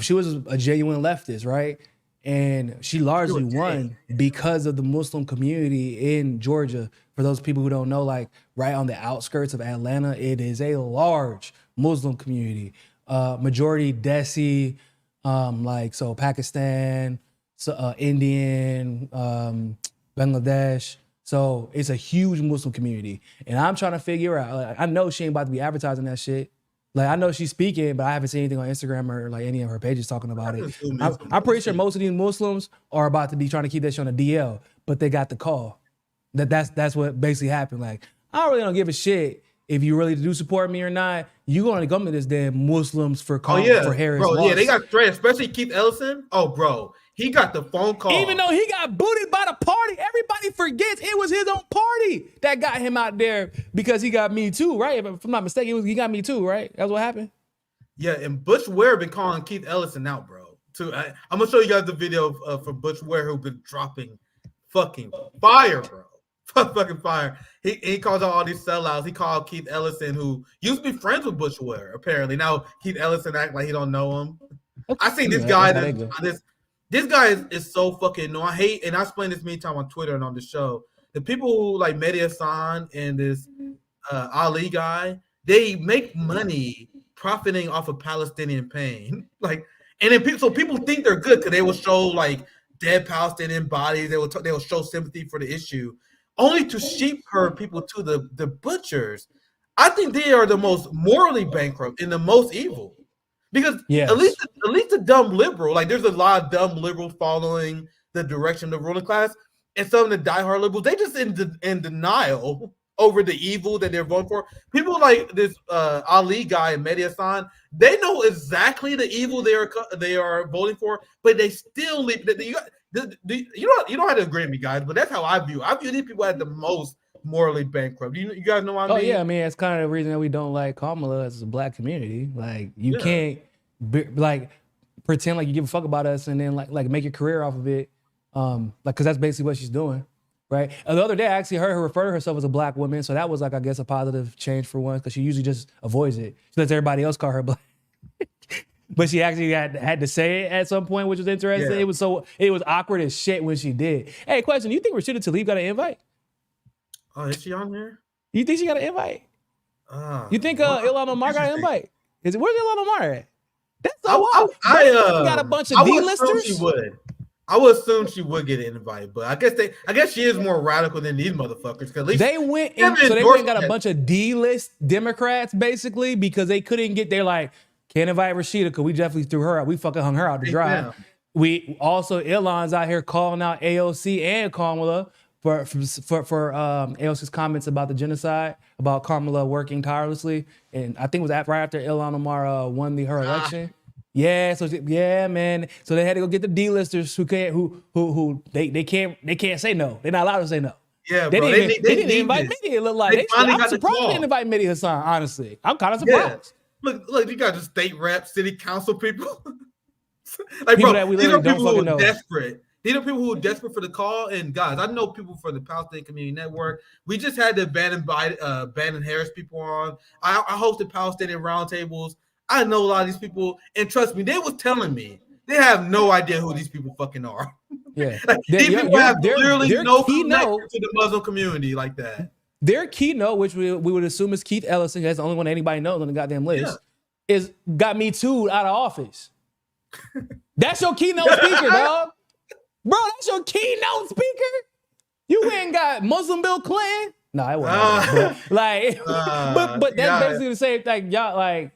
She was a genuine leftist, right? And she largely won because of the Muslim community in Georgia. For those people who don't know, like right on the outskirts of Atlanta, it is a large Muslim community. Majority Desi, so Pakistan, Indian, Bangladesh. So it's a huge Muslim community. And I'm trying to figure out, like, I know she ain't about to be advertising that shit. Like, I know she's speaking, but I haven't seen anything on Instagram or like any of her pages talking about it. I'm pretty sure most of these Muslims are about to be trying to keep that shit on the DL, but they got the call. That's what basically happened. Like, I really don't give a shit if you really do support me or not. You going to come to this damn Muslims for Harris. Bro, yeah, they got threats, especially Keith Ellison. Oh, bro, he got the phone call. Even though he got booted by the party, everybody forgets it was his own party that got him out there because he got Me Too, right? If I'm not mistaken, he got Me Too, right? That's what happened. Yeah, and Bush Ware been calling Keith Ellison out, bro. I'm gonna show you guys the video from Bush Ware who been dropping fucking fire, bro. Fucking fire. He calls out all these sellouts. He called Keith Ellison, who used to be friends with Bush Ware, apparently. Now Keith Ellison act like he don't know him. I seen this guy. This guy is so fucking annoying. I hate, and I explained this many times on Twitter and on the show. The people who like Mehdi Hassan and this Ali guy, they make money profiting off of Palestinian pain. Like, and then people think they're good because they will show like dead Palestinian bodies. They will show sympathy for the issue. only to sheep herd people to the butchers. I think they are the most morally bankrupt and the most evil. Because Yes. at least the dumb liberal, like there's a lot of dumb liberals following the direction of the ruling class, and some of the diehard liberals, they just in denial over the evil that they're voting for. People like this Ali guy and Mehdi Hassan, they know exactly the evil they are voting for, but they still leave. You don't have to agree with me, guys, but that's how I view. I view these people as the most morally bankrupt. You guys know what I mean? Oh yeah, I mean it's kind of the reason that we don't like Kamala as a black community. Like you can't like pretend like you give a fuck about us and then like make your career off of it. Like because that's basically what she's doing, right? The other day I actually heard her refer to herself as a black woman, so that was like I guess a positive change for once because she usually just avoids it. She lets everybody else call her black. But she actually had to say it at some point, which was interesting. Yeah. It was awkward as shit when she did. Hey, question: you think Rashida Tlaib got an invite? Oh, is she on here? You think she got an invite? You think Ilhan Omar got an invite? Where's Ilhan Omar at? That's so wild. I got a bunch of D-listers. She would. I would assume she would get an invite, but I guess she is more radical than these motherfuckers. Because at least they went and got a bunch of D-list Democrats basically because they couldn't get. They're like, can't invite Rashida because we definitely threw her out. We fucking hung her out to dry. Yeah. We also Ilhan's out here calling out AOC and Kamala for AOC's comments about the genocide, about Kamala working tirelessly, and I think it was right after Ilhan Omar won her election. Yeah, man. So they had to go get the D-listers who can't say no. They're not allowed to say no. Yeah, they bro. didn't even invite Mehdi. It looked like I'm surprised they didn't invite Mehdi Hassan. Honestly, I'm kind of surprised. Yeah. Look, you got the state reps, city council people, like people bro. That we these are don't people who are know. desperate. These are people who are desperate for the call. And guys, I know people from the Palestinian Community Network. We just had the Bannon Harris people on. I hosted Palestinian roundtables. I know a lot of these people, and trust me, they was telling me they have no idea who these people fucking are. Yeah, like, these people have literally no connection to the Muslim community like that. Their keynote, which we would assume is Keith Ellison, that's the only one anybody knows on the goddamn list, is got Me Too out of office. That's your keynote speaker, dog. Bro, that's your keynote speaker? You ain't got Muslim Bill Clinton? No, it wasn't. But that's basically the same thing. Y'all,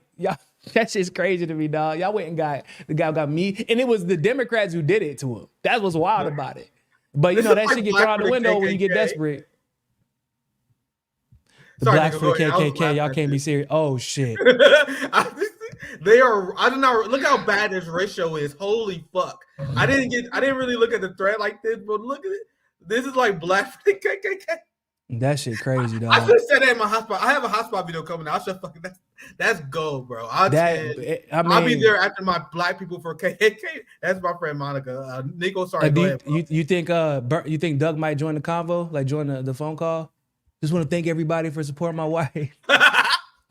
that shit's crazy to me, dog. Y'all went and got the guy who got me, and it was the Democrats who did it to him. That's what's wild about it. But you know that shit get thrown out the window when you get desperate. Sorry, Black for the KKK, y'all can't be serious. Oh shit. They are. I don't know. Look how bad this ratio is. Holy fuck! I didn't really look at the thread like this, but look at it. This is like black for the KKK. That shit crazy, dog. I should have said that in my hotspot. I have a hotspot video coming out. I should fucking that's gold, bro. I'll be there after my black people for KKK. That's my friend Monica. Niko, sorry. Go ahead, you think Doug might join the convo, like join the phone call? Just want to thank everybody for supporting my wife.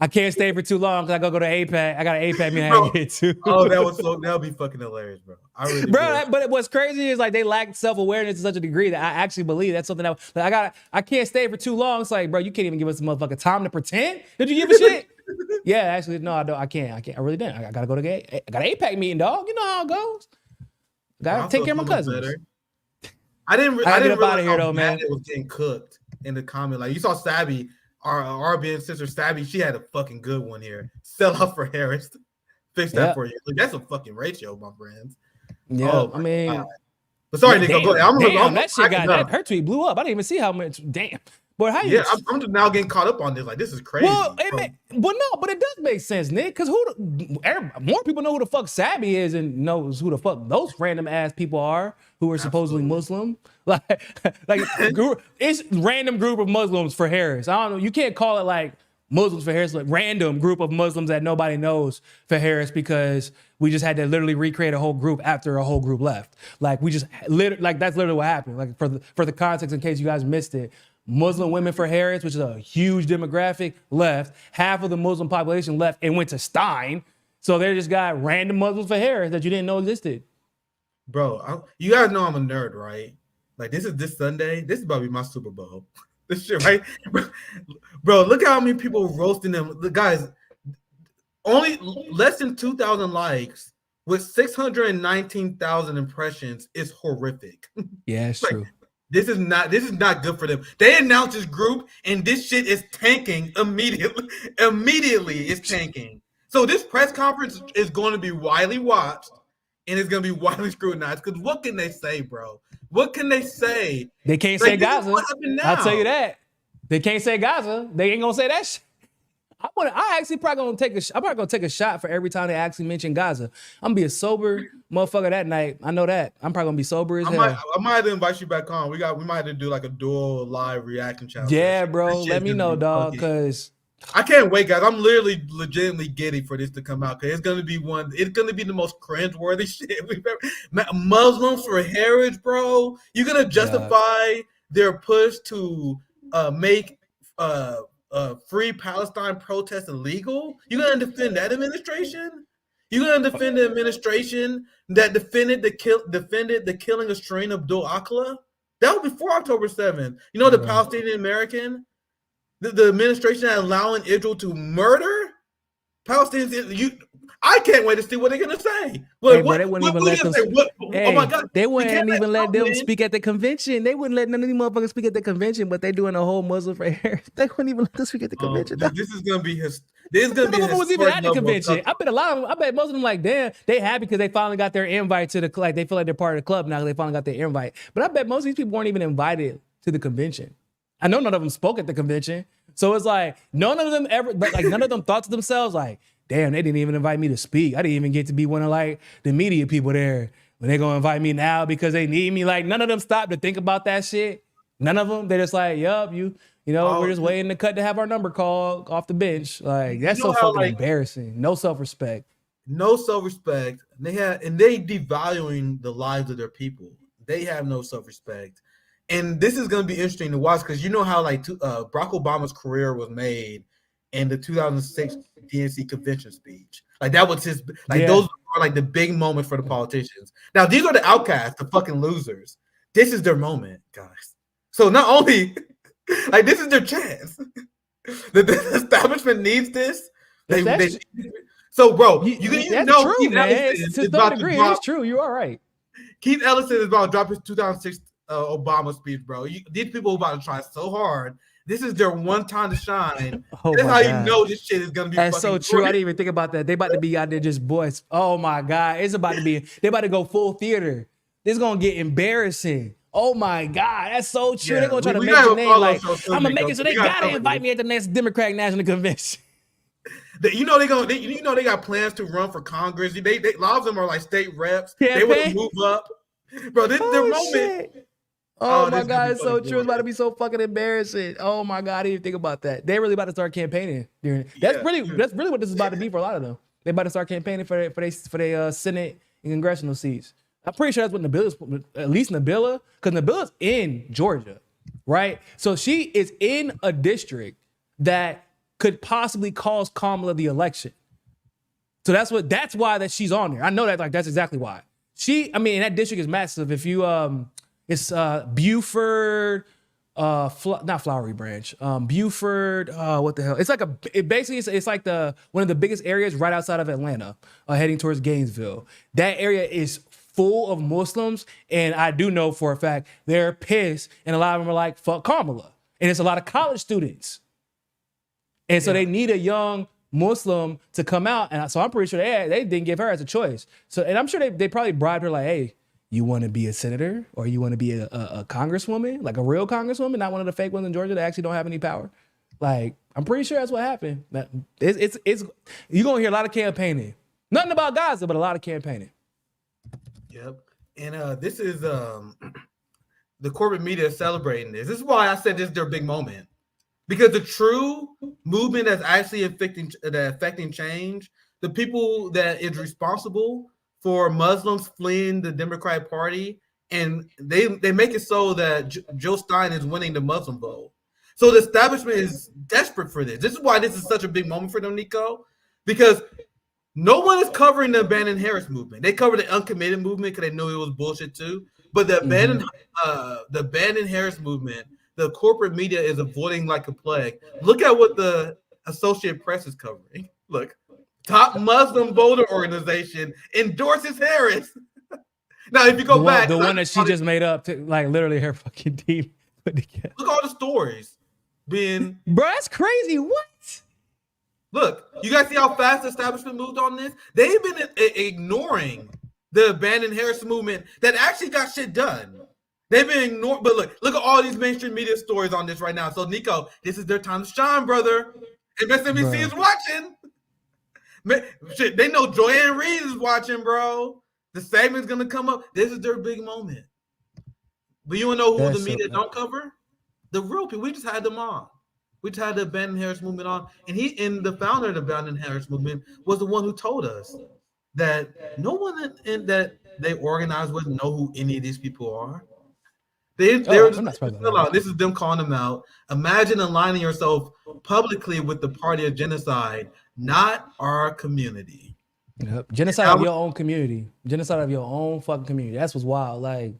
I can't stay for too long because I gotta go to APAC. I got an APAC meeting I get to. Oh, that would be fucking hilarious, bro. But what's crazy is like they lack self-awareness to such a degree that I actually believe that's something that I can't stay for too long. It's like, bro, you can't even give us a motherfucking time to pretend. Did you give a shit? Yeah, actually, no, I don't. I can't. I really didn't. I gotta go to I got an APAC meeting, dog. You know how it goes. Gotta take care of my cousins. I didn't get up out of here though, man. It was getting cooked in the comment. Like you saw Sabby. Our RBN sister Stabby, she had a fucking good one here. Sell out for Harris. Fix that for you. Like, that's a fucking ratio, my friends. Yeah, I mean, God. But sorry, Niko. Go ahead. That shit got her tweet blew up. I didn't even see how much. Damn. But how? Yeah, I'm just now getting caught up on this. Like, this is crazy. Well, but it does make sense, Nick. Because more people know who the fuck Sabby is and knows who the fuck those random ass people are who are supposedly Muslim. It's random group of Muslims for Harris. I don't know. You can't call it like Muslims for Harris, like random group of Muslims that nobody knows for Harris because we just had to literally recreate a whole group after a whole group left. Like we just that's literally what happened. Like for the context, in case you guys missed it. Muslim women for Harris, which is a huge demographic, left. Half of the Muslim population left and went to Stein. So they just got random Muslims for Harris that you didn't know existed. Bro, you guys know I'm a nerd, right? Like this Sunday. This is about to be my Super Bowl. This shit, right? Bro, look how many people roasting them. The guys, only less than 2,000 likes with 619,000 impressions is horrific. Yeah, it's true. This is not good for them. They announced this group, and this shit is tanking immediately. Immediately, it's tanking. So this press conference is going to be widely watched, and it's going to be widely scrutinized. Because what can they say, bro? What can they say? They can't say Gaza. I'll tell you that. They can't say Gaza. They ain't gonna say that shit. I actually probably gonna take a shot for every time they actually mention Gaza. I'm gonna be a sober motherfucker that night. I know that. I'm probably gonna be sober as hell. I might have to invite you back on. We might have to do like a dual live reaction challenge. Yeah, bro. Let me know, dog, because I can't wait, guys. I'm literally legitimately giddy for this to come out because it's gonna be the most cringeworthy shit we've ever. Muslims for heritage, bro. You're gonna justify their push to make free Palestine protests illegal? You're gonna defend that administration? You're gonna defend the administration that defended the killing of Shireen Abdul Akleh? That was before October 7th. You know, the Palestinian American, the administration that allowing Israel to murder Palestinians. I can't wait to see what they're gonna say. They wouldn't even let them. Oh my God! They wouldn't even let them speak at the convention. They wouldn't let none of these motherfuckers speak at the convention. But they doing a whole Muslim for hair. They wouldn't even let them speak at the convention. This is gonna be his. This is gonna be. Was even at the convention. I bet a lot of them. I bet most of them like, damn, they happy because they finally got their invite to the. Like they feel like they're part of the club now. They finally got their invite. But I bet most of these people weren't even invited to the convention. I know none of them spoke at the convention. So it's like none of them ever. But like none of them thought to themselves like, damn, they didn't even invite me to speak. I didn't even get to be one of like the media people there. When they gonna invite me now because they need me. Like none of them stopped to think about that shit. None of them. They're just like, yup, you know, we're just waiting to cut to have our number called off the bench. Like that's so fucking embarrassing. No self-respect. No self-respect. They devaluing the lives of their people. They have no self-respect. And this is gonna be interesting to watch because you know how like Barack Obama's career was made in the 2006 DNC convention speech. Like that was his, like those are like the big moments for the politicians. Now these are the outcasts, the fucking losers. This is their moment, guys. So not only, like this is their chance. The establishment needs this. So bro, you know true, man. To some degree, it's true. You are right. Keith Ellison is about to drop his 2006 Obama speech, bro. These people are about to try so hard. This is their one time to shine. That's how you know this shit is gonna be. That's so true. I didn't even think about that. They about to be out there just boys. Oh my God, it's about to be. They about to go full theater. This is gonna get embarrassing. Oh my God, that's so true. They're gonna try to make your name like I'm gonna make it so they gotta invite me at the next Democratic National Convention. You know they got plans to run for Congress. They a lot of them are like state reps. They want to move up, bro. This is their moment. Oh my God, it's so true. It's about to be so fucking embarrassing. Oh my God, I didn't even think about that. They're really about to start campaigning. That's really what this is about to be for a lot of them. They about to start campaigning for their Senate and congressional seats. I'm pretty sure that's what Nabila's, at least Nabila, because Nabila's in Georgia, right? So she is in a district that could possibly cost Kamala the election. So that's why that she's on there. I know that, like, that's exactly why. That district is massive. If you it's Buford, not Flowery Branch, Buford, what the hell? It's like it's like one of the biggest areas right outside of Atlanta, heading towards Gainesville. That area is full of Muslims, and I do know for a fact they're pissed, and a lot of them are like, fuck Kamala. And it's a lot of college students. And so they need a young Muslim to come out, and so I'm pretty sure they didn't give her as a choice. So, and I'm sure they probably bribed her like, hey, you want to be a senator or you want to be a congresswoman, like a real congresswoman, not one of the fake ones in Georgia that actually don't have any power. Like, I'm pretty sure that's what happened. You're going to hear a lot of campaigning. Nothing about Gaza, but a lot of campaigning. Yep. And this is the corporate media is celebrating this. This is why I said this is their big moment. Because the true movement that's actually affecting change, the people that is responsible for Muslims fleeing the Democratic Party, and they make it so that Joe Stein is winning the Muslim vote. So the establishment is desperate for this. This is why this is such a big moment for them, Niko, because no one is covering the abandoned Harris movement. They covered the uncommitted movement because they knew it was bullshit too. But the abandoned Harris movement, the corporate media is avoiding like a plague. Look at what the Associated Press is covering. Look. Top Muslim voter organization endorses Harris. Now, if you go back, the one that she just made up, to, like literally her fucking team put together. Look at all the stories being. Bro, that's crazy. What? Look, you guys see how fast the establishment moved on this? They've been ignoring the abandoned Harris movement that actually got shit done. They've been ignored, but look at all these mainstream media stories on this right now. So, Niko, this is their time to shine, brother. MSNBC is watching. Man, shit, they know Joanne Reed is watching, bro. The segment's gonna come up. This is their big moment. But you wanna know who the media don't cover? The real people. We just had them on. We just had the abandoned Harris movement on, and the founder of the abandoned Harris movement was the one who told us that no one that they organized with know who any of these people are. They're just out. This is them calling them out. Imagine aligning yourself publicly with the party of genocide, not our community. Yep. Genocide of your own community. Genocide of your own fucking community. That's what's wild. Like,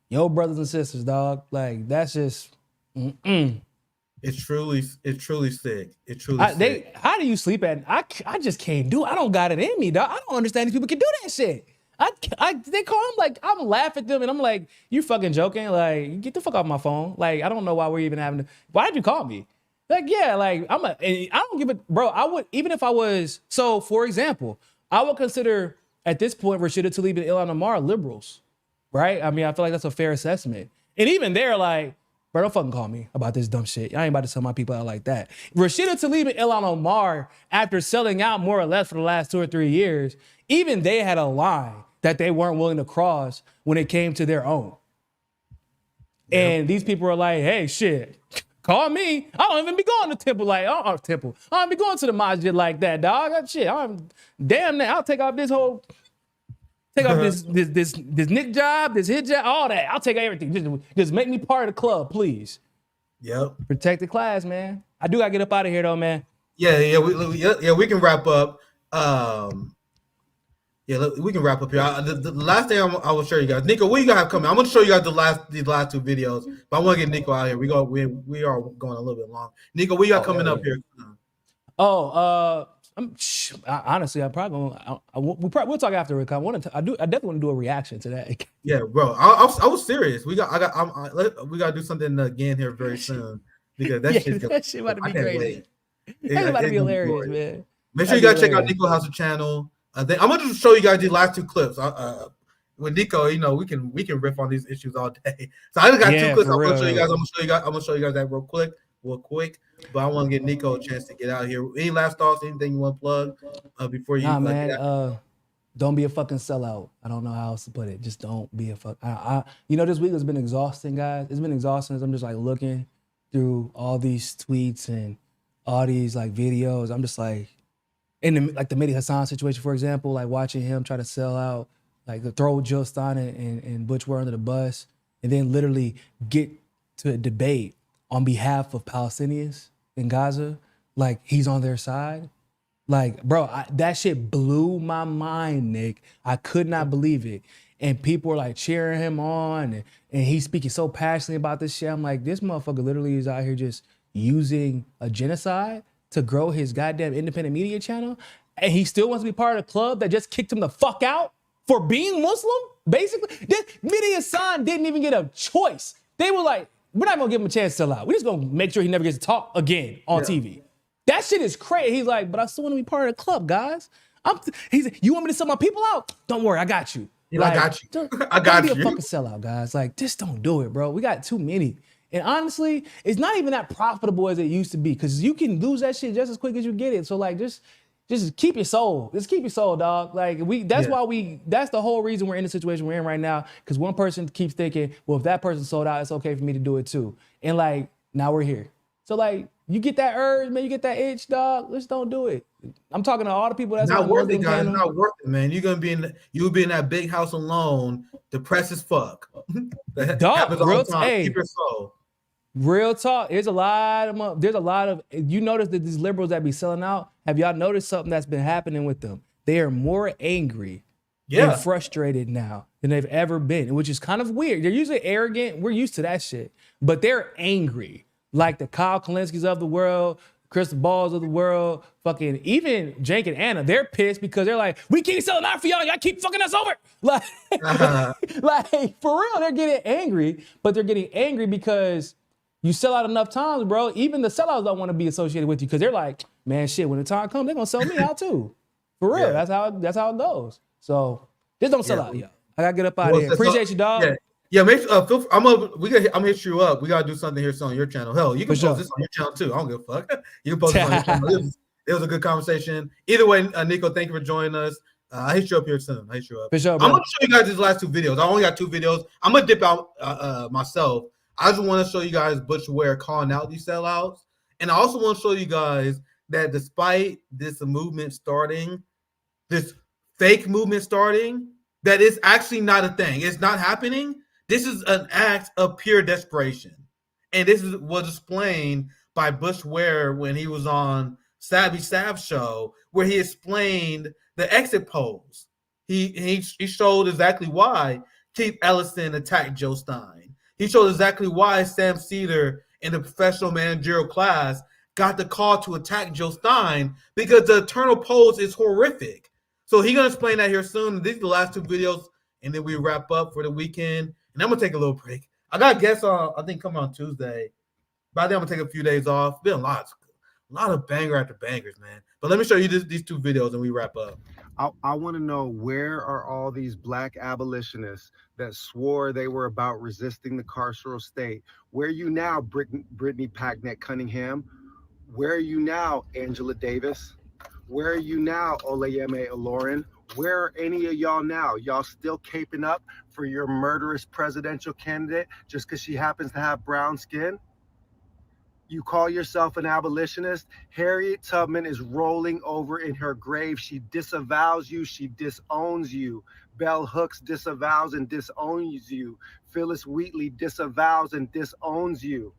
yo, brothers and sisters, dog. Like, that's just. It's truly sick. It's truly sick. How do you sleep at? I just can't do it. I don't got it in me, dog. I don't understand these people can do that shit. They call them like I'm laughing at them and I'm like, you fucking joking? Like, get the fuck off my phone. Like, I don't know why we're even having to. Why did you call me? Like, yeah, like I don't give a bro. I would even if I was so. For example, I would consider at this point Rashida Tlaib and Ilhan Omar liberals, right? I mean, I feel like that's a fair assessment. And even they're like, bro, don't fucking call me about this dumb shit. I ain't about to sell my people out like that. Rashida Tlaib and Ilhan Omar, after selling out more or less for the last 2 or 3 years, even they had a line that they weren't willing to cross when it came to their own. Yep. And these people are like, hey, shit, call me. I don't even be going to temple like, I don't be going to the masjid like that, dog. That shit, damn that. I'll take off this Nick job, this hit job, all that. I'll take everything. Just make me part of the club, please. Yep. Protect the class, man. I do gotta get up out of here though, man. Yeah, we can wrap up. We can wrap up here. The last thing I will show you guys, Niko, what you got coming? I'm going to show you guys these last 2 videos, but I want to get Niko out here. We are going a little bit long. Niko, what you got coming up here? Honestly, we'll talk after Rick. I definitely want to do a reaction to that. Yeah, bro. I was serious. We got to do something again here very soon because that shit about to be crazy. That's about to be hilarious, man. Make sure you guys check out Niko House's channel. I'm gonna just show you guys these last 2 clips. With Niko, we can riff on these issues all day. So I just got 2 clips. I'm gonna show you guys. I'm gonna show you guys that real quick. But I want to get Niko a chance to get out here. Any last thoughts? Anything you want to plug before you? Nah, man. Don't be a fucking sellout. I don't know how else to put it. Just don't be a fuck. This week has been exhausting, guys. It's been exhausting as I'm just like looking through all these tweets and all these like videos. I'm just like. In the Mehdi Hassan situation, for example, like watching him try to sell out, like to throw Jill Stein and Butch Ware under the bus, and then literally get to a debate on behalf of Palestinians in Gaza, like he's on their side. Like, bro, that shit blew my mind, Nick. I could not believe it. And people were like cheering him on, and he's speaking so passionately about this shit. I'm like, this motherfucker literally is out here just using a genocide to grow his goddamn independent media channel, and he still wants to be part of the club that just kicked him the fuck out for being Muslim, basically. Mehdi Hassan didn't even get a choice. They were like, we're not gonna give him a chance to sell out. We're just gonna make sure he never gets to talk again on TV. That shit is crazy. He's like, but I still want to be part of the club, guys. He's like, you want me to sell my people out? Don't worry, I got you. I got you. I got you. Don't be a fucking sellout, guys. Like, just don't do it, bro. We got too many. And honestly, it's not even that profitable as it used to be because you can lose that shit just as quick as you get it. So like, just keep your soul. Just keep your soul, dog. Like that's the whole reason we're in the situation we're in right now. Because one person keeps thinking, well, if that person sold out, it's okay for me to do it too. And like, now we're here. So like, you get that urge, man. You get that itch, dog. Let's don't do it. I'm talking to all the people that's not worth it, guys. It's not worth it, man. You'll be in that big house alone, depressed as fuck. Dog, keep your soul. Real talk. There's a lot of. You notice that these liberals that be selling out. Have y'all noticed something that's been happening with them? They are more angry and frustrated now than they've ever been, which is kind of weird. They're usually arrogant. We're used to that shit, but they're angry. Like the Kyle Kalinskis of the world, Crystal Balls of the world, fucking even Jake and Anna, they're pissed because they're like, we keep selling out for y'all keep fucking us over. Like, like for real, they're getting angry, but they're getting angry because you sell out enough times, bro. Even the sellouts don't want to be associated with you because they're like, man, shit, when the time comes, they're gonna sell me out too. For real, that's how it goes. So just don't sell out, y'all. I gotta get up out of here. Appreciate you, dog. Yeah, make sure, I'm gonna hit you up. We gotta do something here soon on your channel. Hell, you can post this on your channel too. I don't give a fuck. You can post this on your channel. It was a good conversation. Either way, Niko, thank you for joining us. I hit you up here soon. I hit you up. For sure, I'm gonna show you guys these last 2 videos. I only got 2 videos. I'm gonna dip out myself. I just want to show you guys Bush Ware calling out these sellouts, and I also want to show you guys that despite this movement starting, this fake movement starting, that is actually not a thing. It's not happening. This is an act of pure desperation. And this was explained by Bush Ware when he was on Savvy Sav's show, where he explained the exit polls. He showed exactly why Keith Ellison attacked Joe Stein. He showed exactly why Sam Cedar and the professional managerial class got the call to attack Joe Stein because the internal polls is horrific. So he's going to explain that here soon. These are the last 2 videos, and then we wrap up for the weekend. And I'm going to take a little break. I got guests on, I think, coming on Tuesday. By then, I'm going to take a few days off. Been a lot of banger after bangers, man. But let me show you these 2 videos, and we wrap up. I want to know, where are all these black abolitionists that swore they were about resisting the carceral state? Where are you now, Brittany Packnett Cunningham? Where are you now, Angela Davis? Where are you now, Olayemi Olorin? Where are any of y'all now? Y'all still caping up for your murderous presidential candidate just because she happens to have brown skin? You call yourself an abolitionist? Harriet Tubman is rolling over in her grave. She disavows you. She disowns you. Bell Hooks disavows and disowns you. Phyllis Wheatley disavows and disowns you.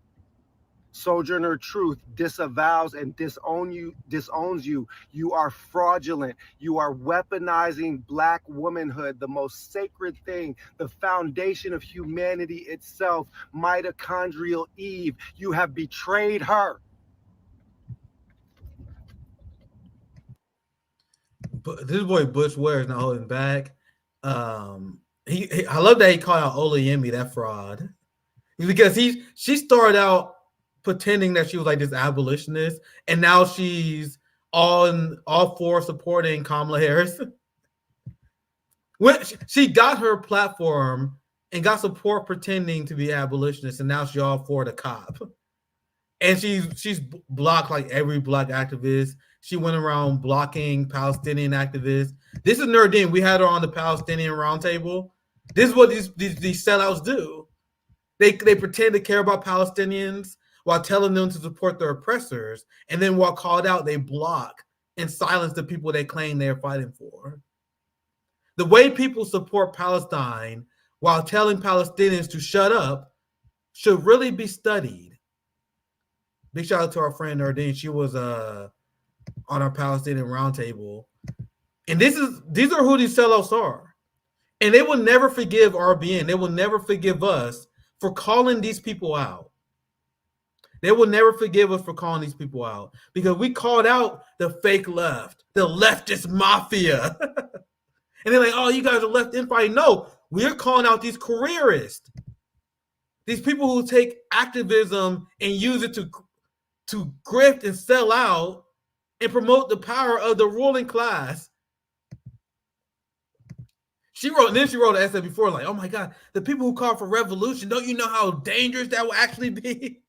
Sojourner Truth disavows and disowns you. You are fraudulent. You are weaponizing black womanhood, the most sacred thing, the foundation of humanity itself, mitochondrial Eve. You have betrayed her. But this boy Bush Ware is not holding back. I love that he called out Olayemi that fraud, because she started out pretending that she was like this abolitionist, and now she's all for supporting Kamala Harris. When she got her platform and got support pretending to be abolitionist, and now she's all for the cop. And she's blocked like every black activist. She went around blocking Palestinian activists. This is Nerdine. We had her on the Palestinian roundtable. This is what these sellouts do. They pretend to care about Palestinians while telling them to support their oppressors, and then while called out, they block and silence the people they claim they're fighting for. The way people support Palestine while telling Palestinians to shut up should really be studied. Big shout out to our friend Nardine. She was on our Palestinian roundtable. And these are who these sellouts are. And they will never forgive RBN. They will never forgive us for calling these people out. They will never forgive us for calling these people out, because we called out the fake left, the leftist mafia. And they're like, oh, you guys are left infighting. No, we're calling out these careerists, these people who take activism and use it to grift and sell out and promote the power of the ruling class. She wrote an essay before, like, oh my God, the people who call for revolution, don't you know how dangerous that will actually be?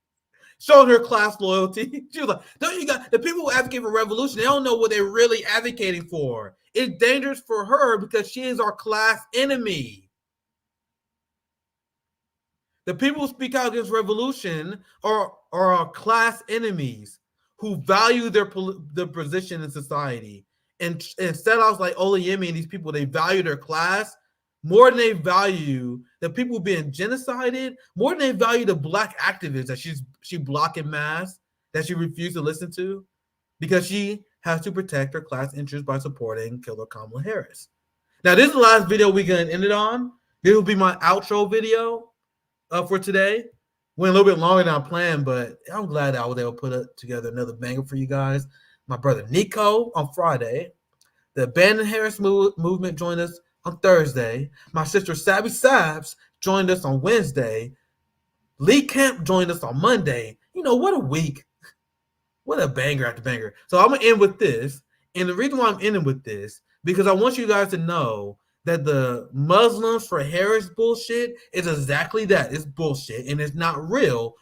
Showing her class loyalty. She was like, don't you got the people who advocate for revolution, they don't know what they're really advocating for. It's dangerous for her because she is our class enemy. The people who speak out against revolution are our class enemies who value their position in society. And sellouts like Olayemi and these people, they value their class more than they value the people being genocided, more than they value the black activists that she blocking mass, that she refused to listen to, because she has to protect her class interests by supporting killer Kamala Harris. Now, this is the last video we're going to end it on. This will be my outro video for today. Went a little bit longer than I planned, but I'm glad that I was able to put together another banger for you guys. My brother Niko on Friday. The Abandoned Harris movement joined us on Thursday. My sister Sabby Sabs joined us on Wednesday. Lee Camp joined us on Monday. You know, what a week. What a banger after banger. So I'm going to end with this. And the reason why I'm ending with this, because I want you guys to know that the Muslims for Harris bullshit is exactly that. It's bullshit and it's not real.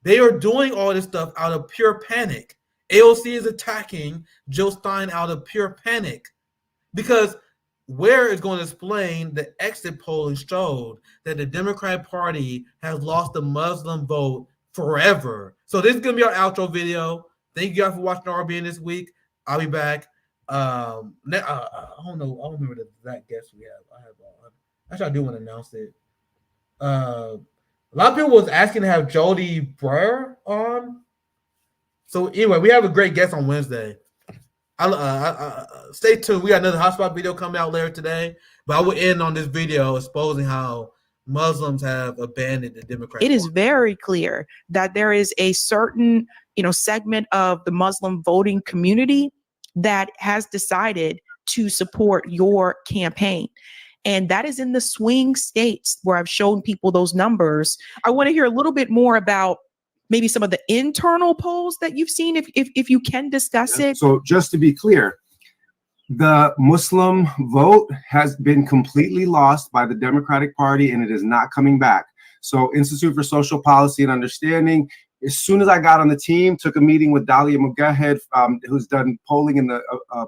They are doing all this stuff out of pure panic. AOC is attacking Jill Stein out of pure panic because Ware is going to explain the exit polling showed that the Democratic Party has lost the Muslim vote forever. So this is going to be our outro video. Thank you guys for watching RBN this week. I'll be back. I don't know. I don't remember the exact guest we have. Actually, I do want to announce it. A lot of people was asking to have Jody Breyer on. So anyway, we have a great guest on Wednesday. Stay tuned. We got another hotspot video coming out later today. But I will end on this video exposing how Muslims have abandoned the Democrat Party. It is very clear that there is a certain, segment of the Muslim voting community that has decided to support your campaign. And that is in the swing states where I've shown people those numbers. I want to hear a little bit more about maybe some of the internal polls that you've seen, if you can discuss it. So just to be clear, the Muslim vote has been completely lost by the Democratic Party and it is not coming back. So Institute for Social Policy and Understanding, as soon as I got on the team, took a meeting with Dalia Mugahed, who's done polling in the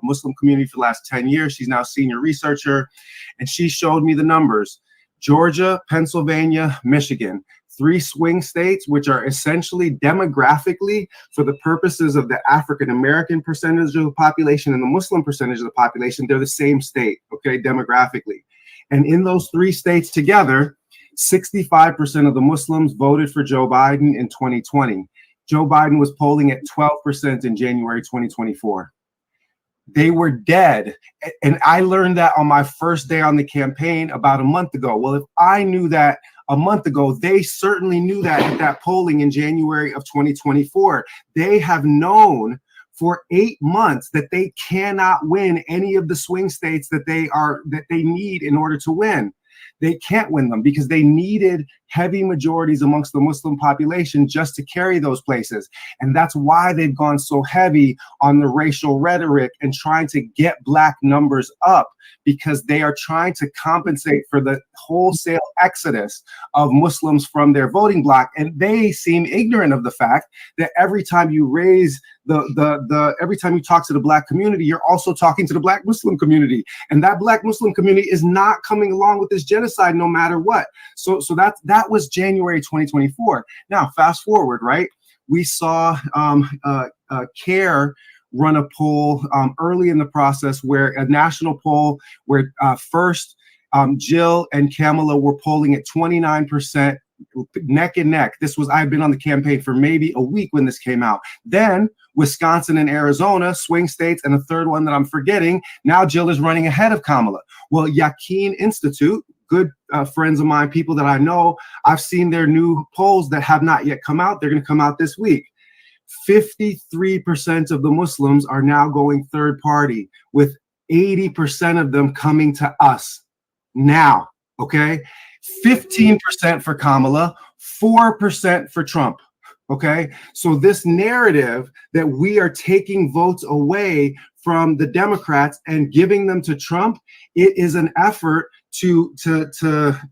Muslim community for the last 10 years. She's now a senior researcher, and she showed me the numbers. Georgia, Pennsylvania, Michigan, 3 swing states, which are essentially demographically, for the purposes of the African-American percentage of the population and the Muslim percentage of the population, they're the same state, okay, demographically. And in those 3 states together, 65% of the Muslims voted for Joe Biden in 2020. Joe Biden was polling at 12% in January 2024. They were dead. And I learned that on my first day on the campaign about a month ago. Well, if I knew that a month ago, they certainly knew that at that polling in January of 2024. They have known for 8 months that they cannot win any of the swing states that they need in order to win. They can't win them because they needed heavy majorities amongst the Muslim population just to carry those places. And that's why they've gone so heavy on the racial rhetoric and trying to get black numbers up, because they are trying to compensate for the wholesale exodus of Muslims from their voting bloc. And they seem ignorant of the fact that every time you raise every time you talk to the black community, you're also talking to the black Muslim community. And that black Muslim community is not coming along with this genocide no matter what. So that was January 2024. Now, fast forward, right? We saw CARE run a poll early in the process, where a national poll where first Jill and Kamala were polling at 29%, neck and neck. I've been on the campaign for maybe a week when this came out. Then Wisconsin and Arizona, swing states, and a third one that I'm forgetting. Now Jill is running ahead of Kamala. Well, Yakin Institute, good friends of mine, people that I know, I've seen their new polls that have not yet come out. They're going to come out this week. 53% of the Muslims are now going third party, with 80% of them coming to us now, okay? 15% for Kamala, 4% for Trump, okay? So this narrative that we are taking votes away from the Democrats and giving them to Trump, it is an effort to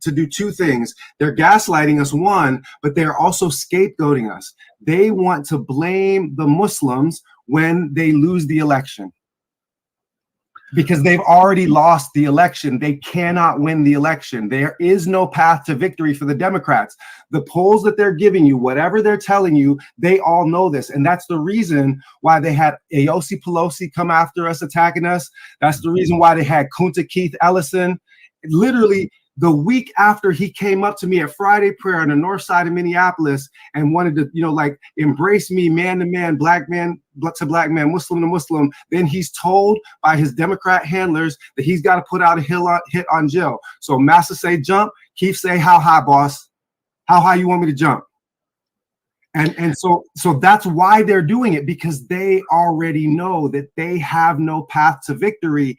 do 2 things. They're gaslighting us, one, but they're also scapegoating us. They want to blame the Muslims when they lose the election, because they've already lost the election. They cannot win the election. There is no path to victory for the Democrats. The polls that they're giving you, whatever they're telling you, they all know this. And that's the reason why they had AOC Pelosi come after us, attacking us. That's the reason why they had Kunta Keith Ellison. Literally, the week after he came up to me at Friday prayer on the north side of Minneapolis and wanted to, embrace me, man to man, black man to black man, Muslim to Muslim, then he's told by his Democrat handlers that he's got to put out a hit on Jill. So Massa say jump, Keith say how high, boss? How high you want me to jump? And so that's why they're doing it, because they already know that they have no path to victory.